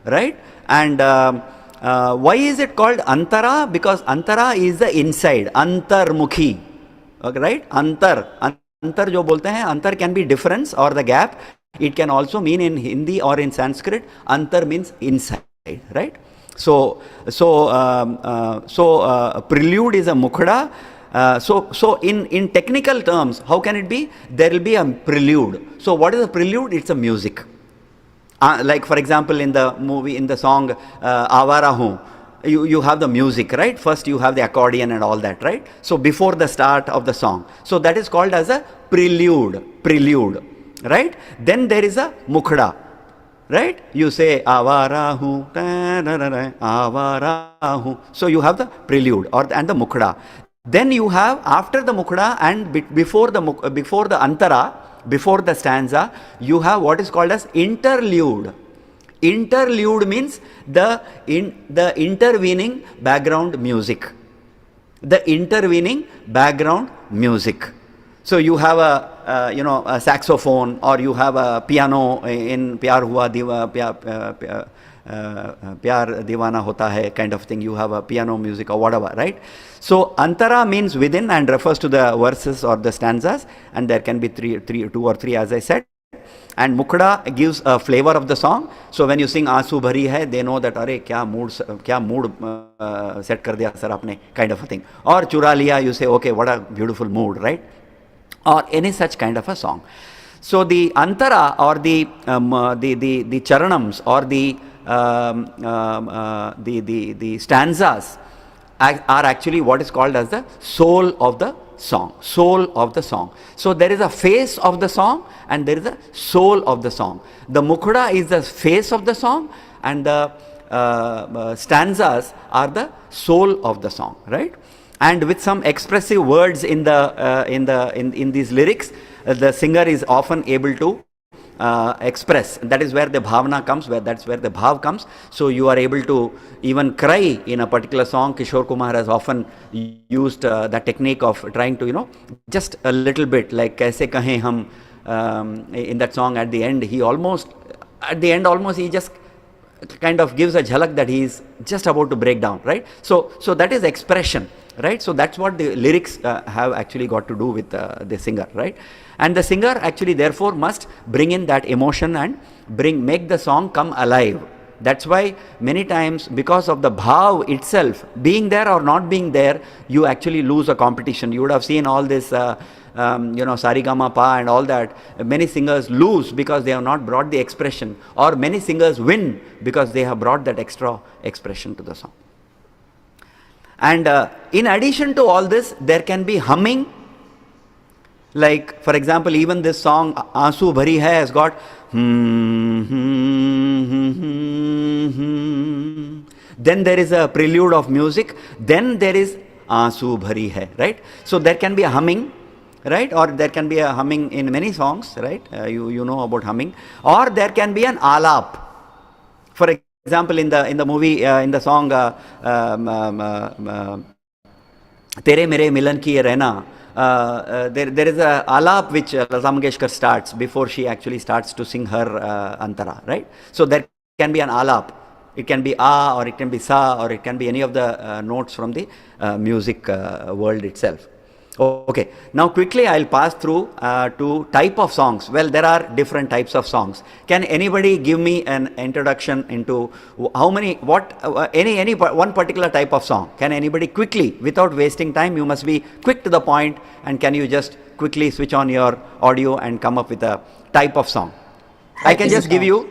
right? And why is it called antara? Because antara is the inside, antarmukhi, okay, right? Antar जो बोलते हैं, antar can be difference or the gap. It can also mean in Hindi or in Sanskrit, antar means inside, right? So prelude is a mukhda. So in technical terms, how can it be? There will be a prelude. So what is a prelude? It's a music. Like for example, in the movie, in the song Avara Hoon, you have the music, right? First you have the accordion and all that, right? So before the start of the song. So that is called as a prelude, right? Then there is a mukhda, right? You say avara hu, avara hu. So you have the prelude and the mukhda. Then you have after the mukhda and before the antara, before the stanza, you have what is called as interlude. Interlude means the intervening background music. The intervening background music. So you have a saxophone, or you have a piano in Pyar Hua Pyar Divana Hota Hai kind of thing. You have a piano music or whatever, right? So antara means within and refers to the verses or the stanzas, and there can be 2 or 3 as I said. And mukhda gives a flavor of the song. So when you sing Aansu Bhari Hai, they know that अरे क्या mood set कर दिया sir आपने, kind of a thing. Or चुरा लिया, you say okay, what a beautiful mood, right? Or any such kind of a song. So the antara or the charanams or the stanzas are actually what is called as the soul of the song. Soul of the song. So there is a face of the song and there is a soul of the song. The mukhuda is the face of the song and the stanzas are the soul of the song, right? And with some expressive words in these lyrics, the singer is often able to express. That is where the bhavana comes, that's where the bhav comes. So you are able to even cry in a particular song. Kishore Kumar has often used that technique of trying to, just a little bit, like Kaise Kahe Hum, in that song at the end, he just kind of gives a jhalak that he is just about to break down, right? So that is expression, right? So that's what the lyrics have actually got to do with the singer, right? And the singer actually therefore must bring in that emotion and make the song come alive. That's why many times, because of the bhav itself being there or not being there, you actually lose a competition. You would have seen all this sarigama pa and all that. Many singers lose because they have not brought the expression, or many singers win because they have brought that extra expression to the song. And in addition to all this, there can be humming. Like, for example, even this song Aansu Bhari Hai has got then there is a prelude of music, then there is Aansu Bhari Hai, right? So there can be a humming, right? Or there can be a humming in many songs, right? You know about humming. Or there can be an alap. For example, in the movie, in the song Tere Mere Milan Ki Rehna, there is a alap which Lata Mangeshkar starts before she actually starts to sing her antara, right? So there can be an alap. It can be a, or it can be sa, or it can be any of the notes from the music world itself. Okay, now quickly I'll pass through to type of songs. Well, there are different types of songs. Can anybody give me an introduction into any one particular type of song? Can anybody quickly, without wasting time, you must be quick to the point, and can you just quickly switch on your audio and come up with a type of song? I can just give you,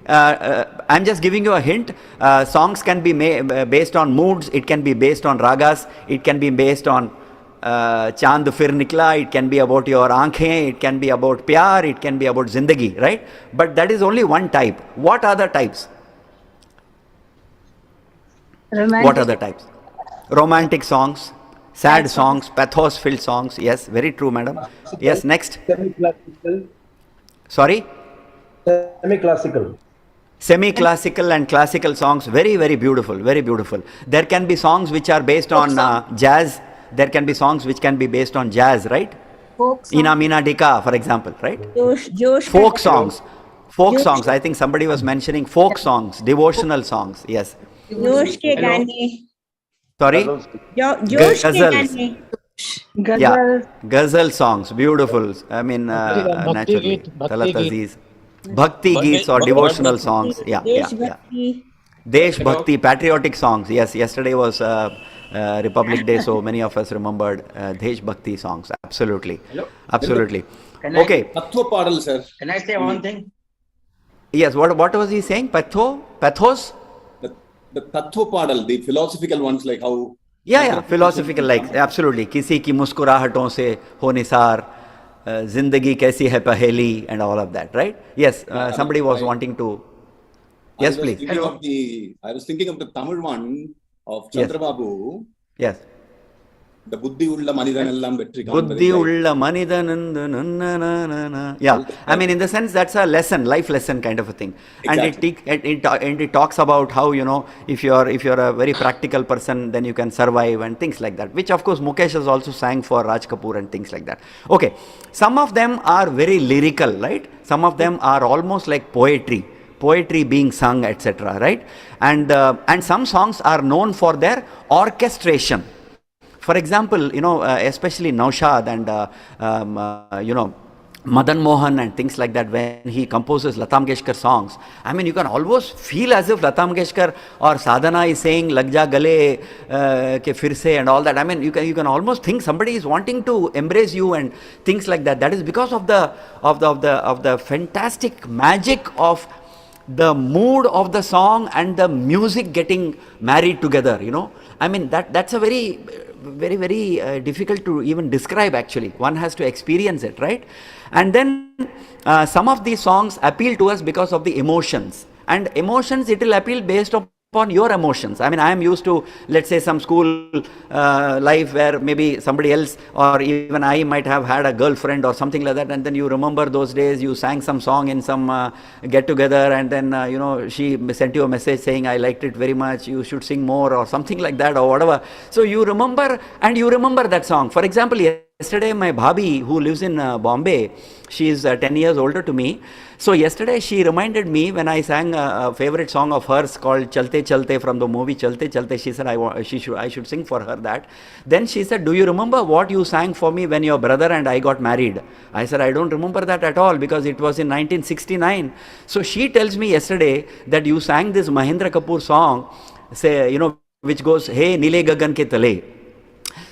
I'm just giving you a hint. Songs can be based on moods, it can be based on ragas, it can be based on Chand Fir Nikla, it can be about your aankhein, it can be about pyar, it can be about zindagi, right? But that is only one type. What are the types? Romantic. What are the types? Romantic songs, sad songs, pathos filled songs. Yes, very true, madam. Yes, next. Semi-classical. Sorry? Semi-classical. Semi-classical and classical songs, very, very beautiful, very beautiful. There can be songs which are based on jazz. There can be songs which can be based on jazz, right? Folk song. Ina Mina Dika, for example, right? Josh Folk songs. Folk songs. I think somebody was mentioning folk songs, devotional songs. Yes. जोश के गाने Sorry? जोश के Ghazals. गाने Yeah. Ghazal songs. Beautiful. I mean, naturally. Talat Aziz. Bhakti geets or devotional songs. Yeah. देशभक्ति Desh Bhakti, patriotic songs. Yes, yesterday was Republic Day, so many of us remembered Desh Bhakti songs. Absolutely. Hello? Absolutely. Can Okay. Tattva Padal, sir. Can I say one thing? Yes, what was he saying? Pathos? The Tattva Padal, the philosophical ones, like how. Yeah, philosophical, like, absolutely. Kisi ki muskurahaton se ho nisar, zindagi kaisi hai paheli, and all of that, right? Yes, somebody was wanting to. Yes, please. I was thinking of the Tamil one of Yes. Chandrababu. Yes. The Buddhi Ulla Manidanellam Vetri. Buddhi ulla manidanandana. Yeah, I mean, in the sense, that's a lesson, life lesson kind of a thing. Exactly. And it talks about how, if you're a very practical person, then you can survive and things like that, which of course Mukesh has also sang for Raj Kapoor and things like that. Okay, some of them are very lyrical, right? Some of them are almost like poetry being sung, etc., right? And some songs are known for their orchestration. For example, especially Naushad and Madan Mohan and things like that, when he composes Lata Mangeshkar songs, I mean, you can almost feel as if Lata Mangeshkar or Sadhana is saying Lag Ja Gale ke fir se and all that. I mean, you can almost think somebody is wanting to embrace you and things like that. That is because of the fantastic magic of the mood of the song and the music getting married together. I mean, that's a very very, very difficult to even describe actually. One has to experience it, right? And then some of these songs appeal to us because of the emotions. And emotions, it will appeal based upon your emotions. I mean, I am used to, let's say, some school life where maybe somebody else or even I might have had a girlfriend or something like that, and then you remember those days, you sang some song in some get together, and then she sent you a message saying, I liked it very much, you should sing more or something like that or whatever. So you remember, and you remember that song. For example, yesterday my bhabhi, who lives in Bombay, she is 10 years older to me. So yesterday she reminded me when I sang a favorite song of hers called Chalte Chalte from the movie Chalte Chalte. She said I should sing for her that. Then she said, do you remember what you sang for me when your brother and I got married? I said, I don't remember that at all because it was in 1969. So she tells me yesterday that you sang this Mahendra Kapoor song, say, which goes, Hey Nile Gagan Ke Tale.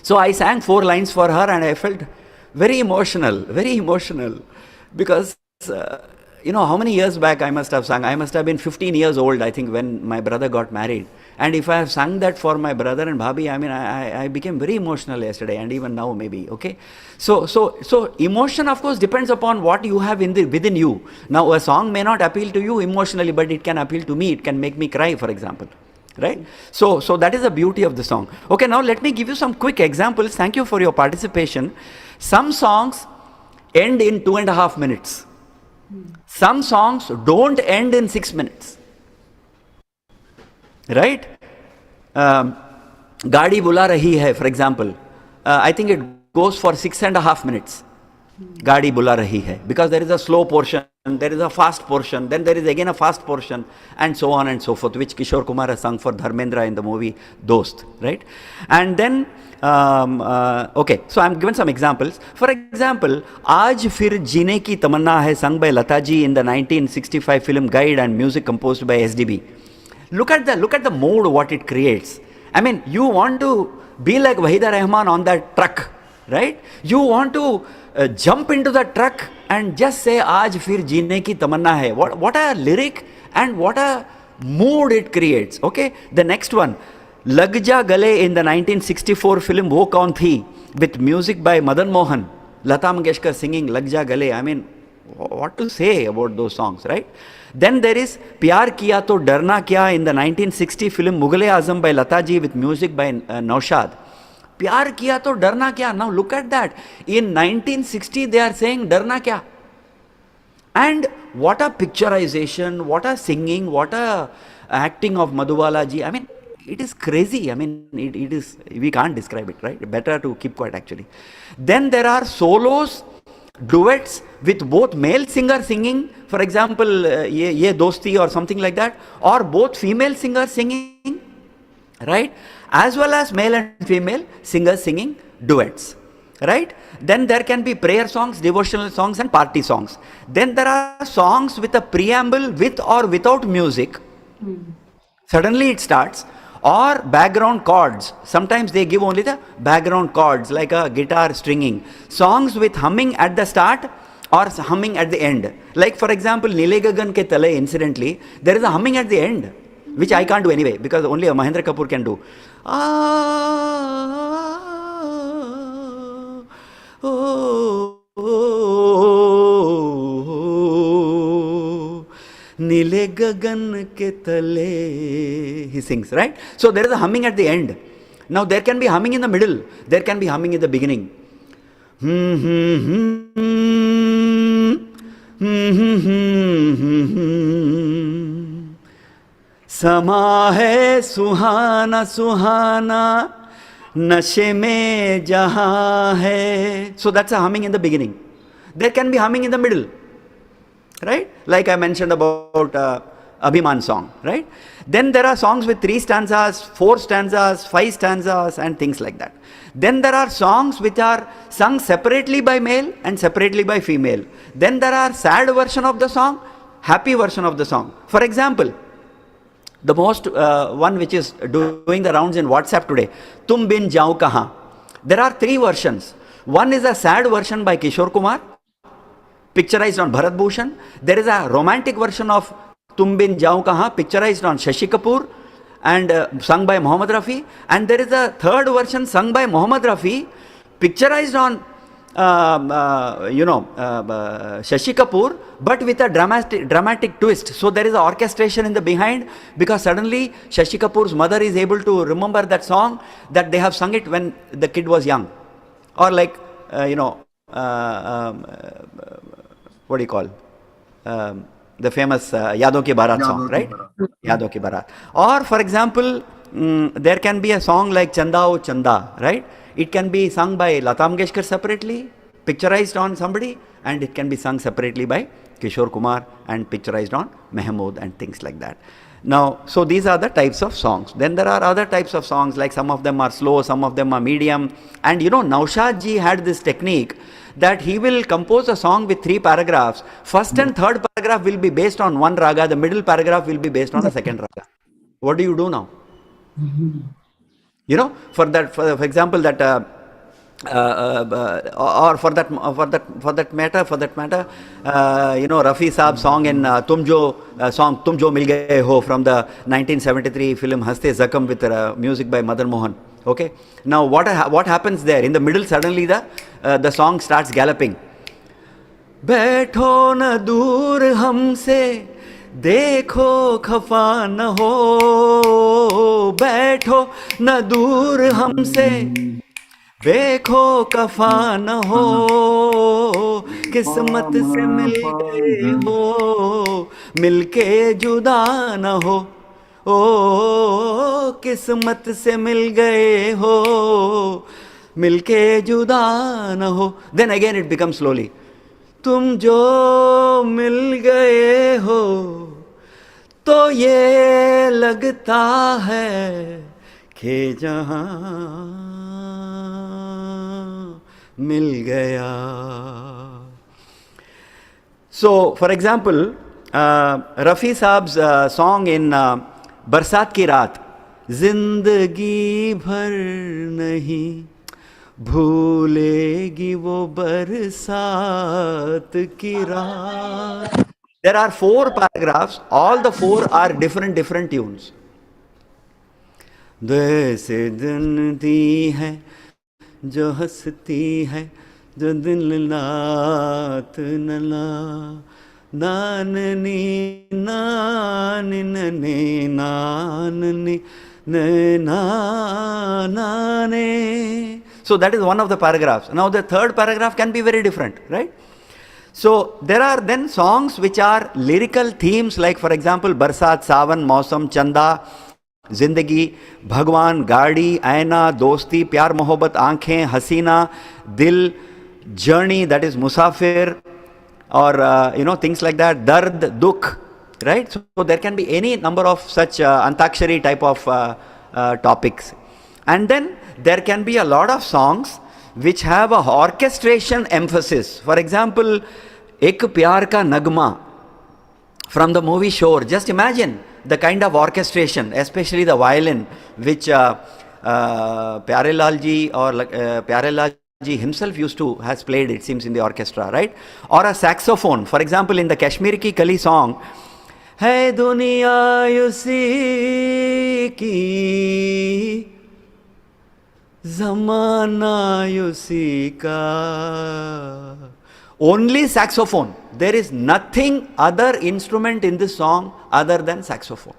So I sang 4 lines for her and I felt very emotional because how many years back I must have sung? I must have been 15 years old, I think, when my brother got married. And if I have sung that for my brother and bhabhi, I mean, I became very emotional yesterday and even now maybe, okay? So emotion, of course, depends upon what you have within you. Now, a song may not appeal to you emotionally, but it can appeal to me. It can make me cry, for example. Right? So that is the beauty of the song. Okay, now let me give you some quick examples. Thank you for your participation. Some songs end in 2.5 minutes. Some songs don't end in 6 minutes. Right? Gaadi Bula Rahi Hai, for example. I think it goes for 6.5 minutes. Gaadi Bula Rahi Hai. Because there is a slow portion, there is a fast portion, then there is again a fast portion, and so on and so forth, which Kishore Kumar has sung for Dharmendra in the movie Dost, right? And then, okay, so I'm given some examples. For example, Aaj Fir Jeene Ki Tamanna Hai, sung by Lata ji in the 1965 film Guide and music composed by SDB. Look at the mood, what it creates. I mean, you want to be like Wahida Rahman on that truck, right? You want to jump into the truck and just say, Aaj fir jeene ki tamanna hai. What a lyric and what a mood it creates. Okay, the next one, Lag Ja Gale in the 1964 film Wo Kaun Thi, with music by Madan Mohan, Lata Mangeshkar singing Lag Ja Gale. I mean, what to say about those songs, right? Then there is Pyar Kiya To Darna Kya in the 1960 film Mughal-e-Azam by Lata ji with music by Naushad. Pyar kiya to darna kya. Now look at that. In 1960 they are saying darna kya. And what a picturization, what a singing, what a acting of Madhubala ji. I mean, it is crazy. I mean, it is, we can't describe it, right? Better to keep quiet actually. Then there are solos, duets with both male singers singing, for example, Ye Dosti or something like that, or both female singers singing, right? As well as male and female singers singing duets, right? Then there can be prayer songs, devotional songs and party songs. Then there are songs with a preamble with or without music. Suddenly it starts, or background chords. Sometimes they give only the background chords like a guitar stringing. Songs with humming at the start or humming at the end. Like for example, Nile Gagan Ke Tale, incidentally, there is a humming at the end, which I can't do anyway, because only a Mahendra Kapoor can do. Nile Gagan Ke Tale, he sings, right? So there is a humming at the end. Now there can be humming in the middle, there can be humming in the beginning. समा है सुहाना सुहाना नशे में जहां है. So that's a humming in the beginning. There can be humming in the middle, right? Like I mentioned about Abhiman song, right? Then there are songs with 3 stanzas, 4 stanzas, 5 stanzas and things like that. Then there are songs which are sung separately by male and separately by female. Then there are sad version of the song, happy version of the song. For example, the most one which is doing the rounds in WhatsApp today, Tum Bin Jao Kahan. There are 3 versions. One is a sad version by Kishore Kumar, picturized on Bharat Bhushan. There is a romantic version of Tum Bin Jao Kahan, picturized on Shashi Kapoor. and sung by Mohammed Rafi, and there is a third version sung by Mohammed Rafi, picturized on Shashi Kapoor, but with a dramatic twist. So there is an orchestration in the behind, because suddenly Shashi Kapoor's mother is able to remember that song, that they have sung it when the kid was young, or like what do you call the famous Yadon Ki Barat song, right? Yadon Ki Barat. Or for example, there can be a song like Chanda O Chanda, right? It can be sung by Lata Mangeshkar separately, picturized on somebody, and it can be sung separately by Kishore Kumar and picturized on Mehmood and things like that. Now, so these are the types of songs. Then there are other types of songs, like some of them are slow, some of them are medium. And Naushad ji had this technique that he will compose a song with 3 paragraphs. First and third paragraph will be based on one raga, the middle paragraph will be based on a second raga. What do you do now? For example, that or for that matter, Rafi Saab song in Tum Jo Mil Gaye Ho from the 1973 film Haste Zakam with music by Madan Mohan. Okay. Now what happens there? In the middle, suddenly the song starts galloping. बैठो न दूर हमसे, देखो खफा न हो, बैठो न दूर हमसे, देखो कफा न हो, किस्मत से मिल गए हो, मिलके जुदा न हो, ओ किस्मत से मिल गए हो, मिलके जुदा न हो. Then again it becomes slowly. तुम जो मिल गए हो तो ये लगता है कि जहां मिल गया. So, for example, Rafi Saab's song in बरसात की रात, जिंदगी भर नहीं भूलेगी वो बरसात की रात. There are 4 paragraphs, all the 4 are different tunes. ऐसे दिन दी है जो हंसती है, जो दिल नात नला, नाननी नानी नने नाननी नाने. So that is one of the paragraphs. Now the third paragraph can be very different, right? So there are then songs which are lyrical themes, like for example Barsat, Sawan, Mausam, Chanda, Zindagi, Bhagwan, Gaadi, Aina, Dosti, Pyar Mohabbat, Aankhein, Hasina, Dil, Journey, that is Musafir, or things like that, Dard, Dukh, right? So there can be any number of such Antakshari type of topics. And then there can be a lot of songs which have a orchestration emphasis. For example, Ek Pyar Ka Nagma from the movie Shore. Just imagine the kind of orchestration, especially the violin, which Pyare Lal ji or Pyare Lal ji himself has played, it seems, in the orchestra, right? Or a saxophone. For example, in the Kashmir Ki Kali song, Hai duniya yusi ki, zamana yusi ka. Only saxophone. There is nothing other instrument in this song other than saxophone.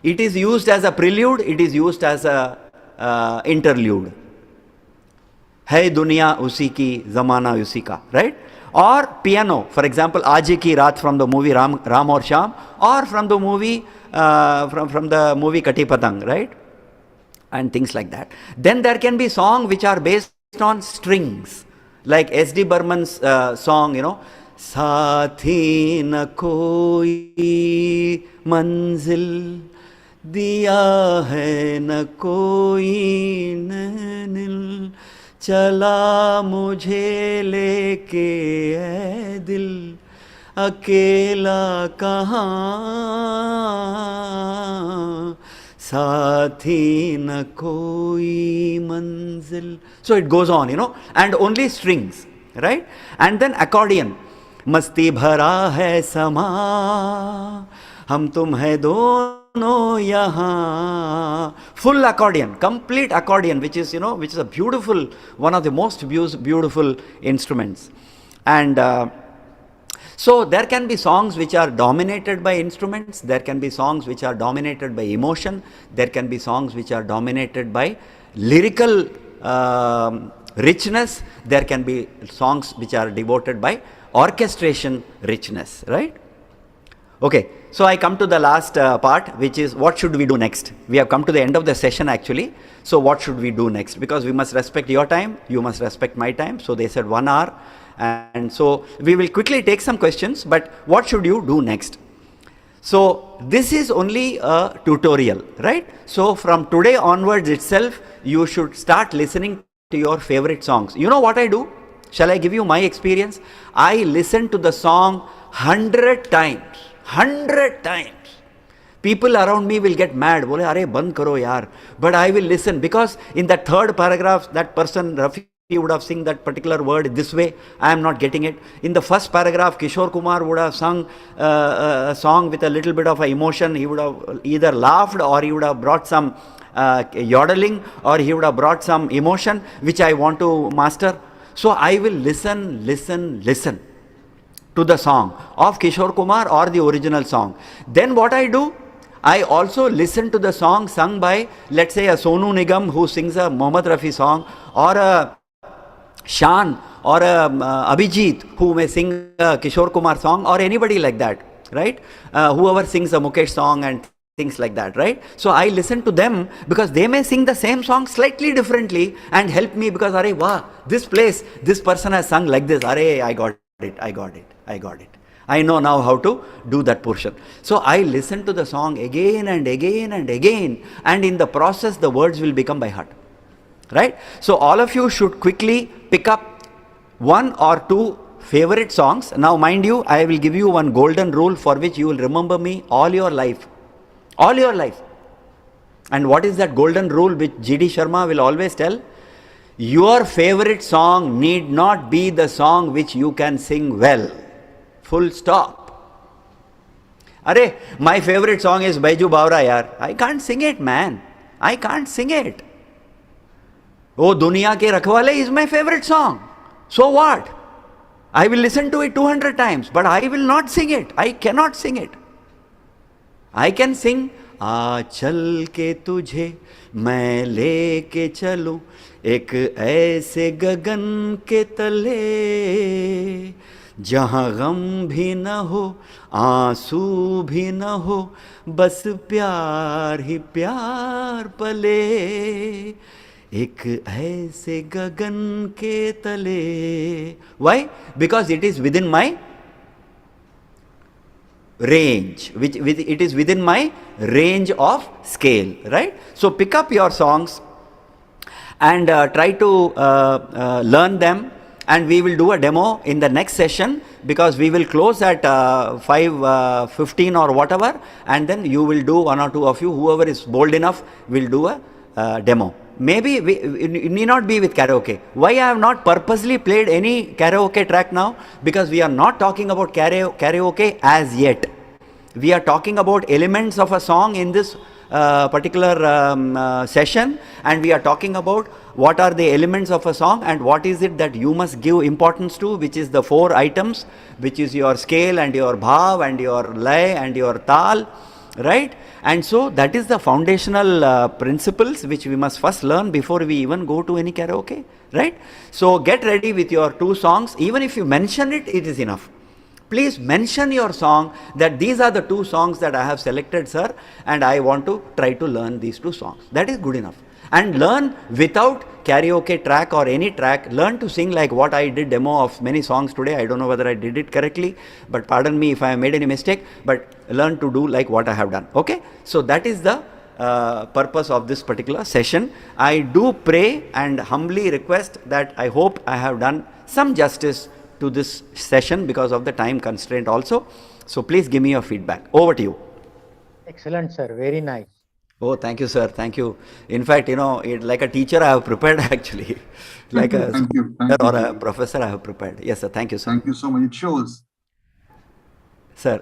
It is used as a prelude, it is used as a interlude. Hai duniya usi ki, zamana usi ka, right? Or piano, for example, Aaj Ki Raat from the movie Ram Aur Sham, or from the movie Kati Patang, right? And things like that. Then there can be songs which are based on strings, like S.D. Burman's song, Saathi na koi manzil, diya hai na koi nainil, चला मुझे लेके ऐ दिल अकेला कहाँ साथी न कोई मंजिल. So it goes on, and only strings, right? And then accordion. मस्ती भरा है समा, हम तुम है दोनों दोनों यहाँ. Full accordion, complete accordion, which is, which is a beautiful, one of the most beautiful instruments. And so there can be songs which are dominated by instruments, there can be songs which are dominated by emotion, there can be songs which are dominated by lyrical richness, there can be songs which are devoted by orchestration richness, right? Okay, so I come to the last part, which is what should we do next? We have come to the end of the session actually. So what should we do next? Because we must respect your time, you must respect my time. So they said 1 hour. And so we will quickly take some questions, but what should you do next? So this is only a tutorial, right? So from today onwards itself, you should start listening to your favorite songs. You know what I do? Shall I give you my experience? I listen to the song 100 times. 100 times. People around me will get mad. Bole, Are, band karo yaar. But I will listen, because in that third paragraph, that person, Rafi, would have sung that particular word this way. I am not getting it. In the first paragraph, Kishore Kumar would have sung a song with a little bit of a emotion. He would have either laughed, or he would have brought some yodeling, or he would have brought some emotion, which I want to master. So I will listen to the song of Kishore Kumar or the original song. Then what I do? I also listen to the song sung by, let's say, a Sonu Nigam who sings a Mohammed Rafi song, or a Shan, or a Abhijit who may sing a Kishore Kumar song, or anybody like that, right? Whoever sings a Mukesh song and things like that, right? So I listen to them, because they may sing the same song slightly differently and help me, because, Are, wow, this place, this person has sung like this. Are, I got it. I know now how to do that portion. So I listen to the song again and again and again, and in the process the words will become by heart, right? So all of you should quickly pick up 1 or 2 favorite songs. Now mind you, I will give you one golden rule for which you will remember me all your life. And what is that golden rule which G.D. Sharma will always tell? Your favorite song need not be the song which you can sing well. Full stop. Arey, my favorite song is Baiju Bawra yaar. I can't sing it, man. I can't sing it. Oh, Duniya Ke Rakhwale is my favorite song. So what? I will listen to it 200 times, but I will not sing it. I cannot sing it. I can sing, आ चल के तुझे मैं लेके चलूं एक ऐसे गगन के तले जहाँ गम भी न हो आंसू भी न हो बस प्यार ही प्यार पले एक ऐसे गगन के तले. Why? Because it is within my range, it is within my range of scale, right? So pick up your songs and try to learn them, and we will do a demo in the next session, because we will close at 5:15 or whatever, and then you will do, 1 or 2 of you, whoever is bold enough, will do a demo. Maybe it need not be with karaoke. Why I have not purposely played any karaoke track now? Because we are not talking about karaoke as yet. We are talking about elements of a song in this particular session, and we are talking about what are the elements of a song and what is it that you must give importance to, which is the 4 items, which is your scale and your bhav and your lay and your tal, right? And so that is the foundational principles which we must first learn before we even go to any karaoke, right? So get ready with your 2 songs. Even if you mention it, it is enough. Please mention your song that these are the 2 songs that I have selected, sir, and I want to try to learn these 2 songs. That is good enough. And learn without karaoke track or any track. Learn to sing like what I did demo of many songs today. I don't know whether I did it correctly, but pardon me if I have made any mistake, but learn to do like what I have done. Okay? So that is the purpose of this particular session. I do pray and humbly request that I hope I have done some justice to this session because of the time constraint also. So please give me your feedback. Over to you. Excellent, sir. Very nice. Oh, thank you, sir. Thank you. In fact, like a teacher, I have prepared actually. Like a thank you. or a professor, I have prepared. Yes, sir. Thank you, sir. Thank you so much. It shows. Sir.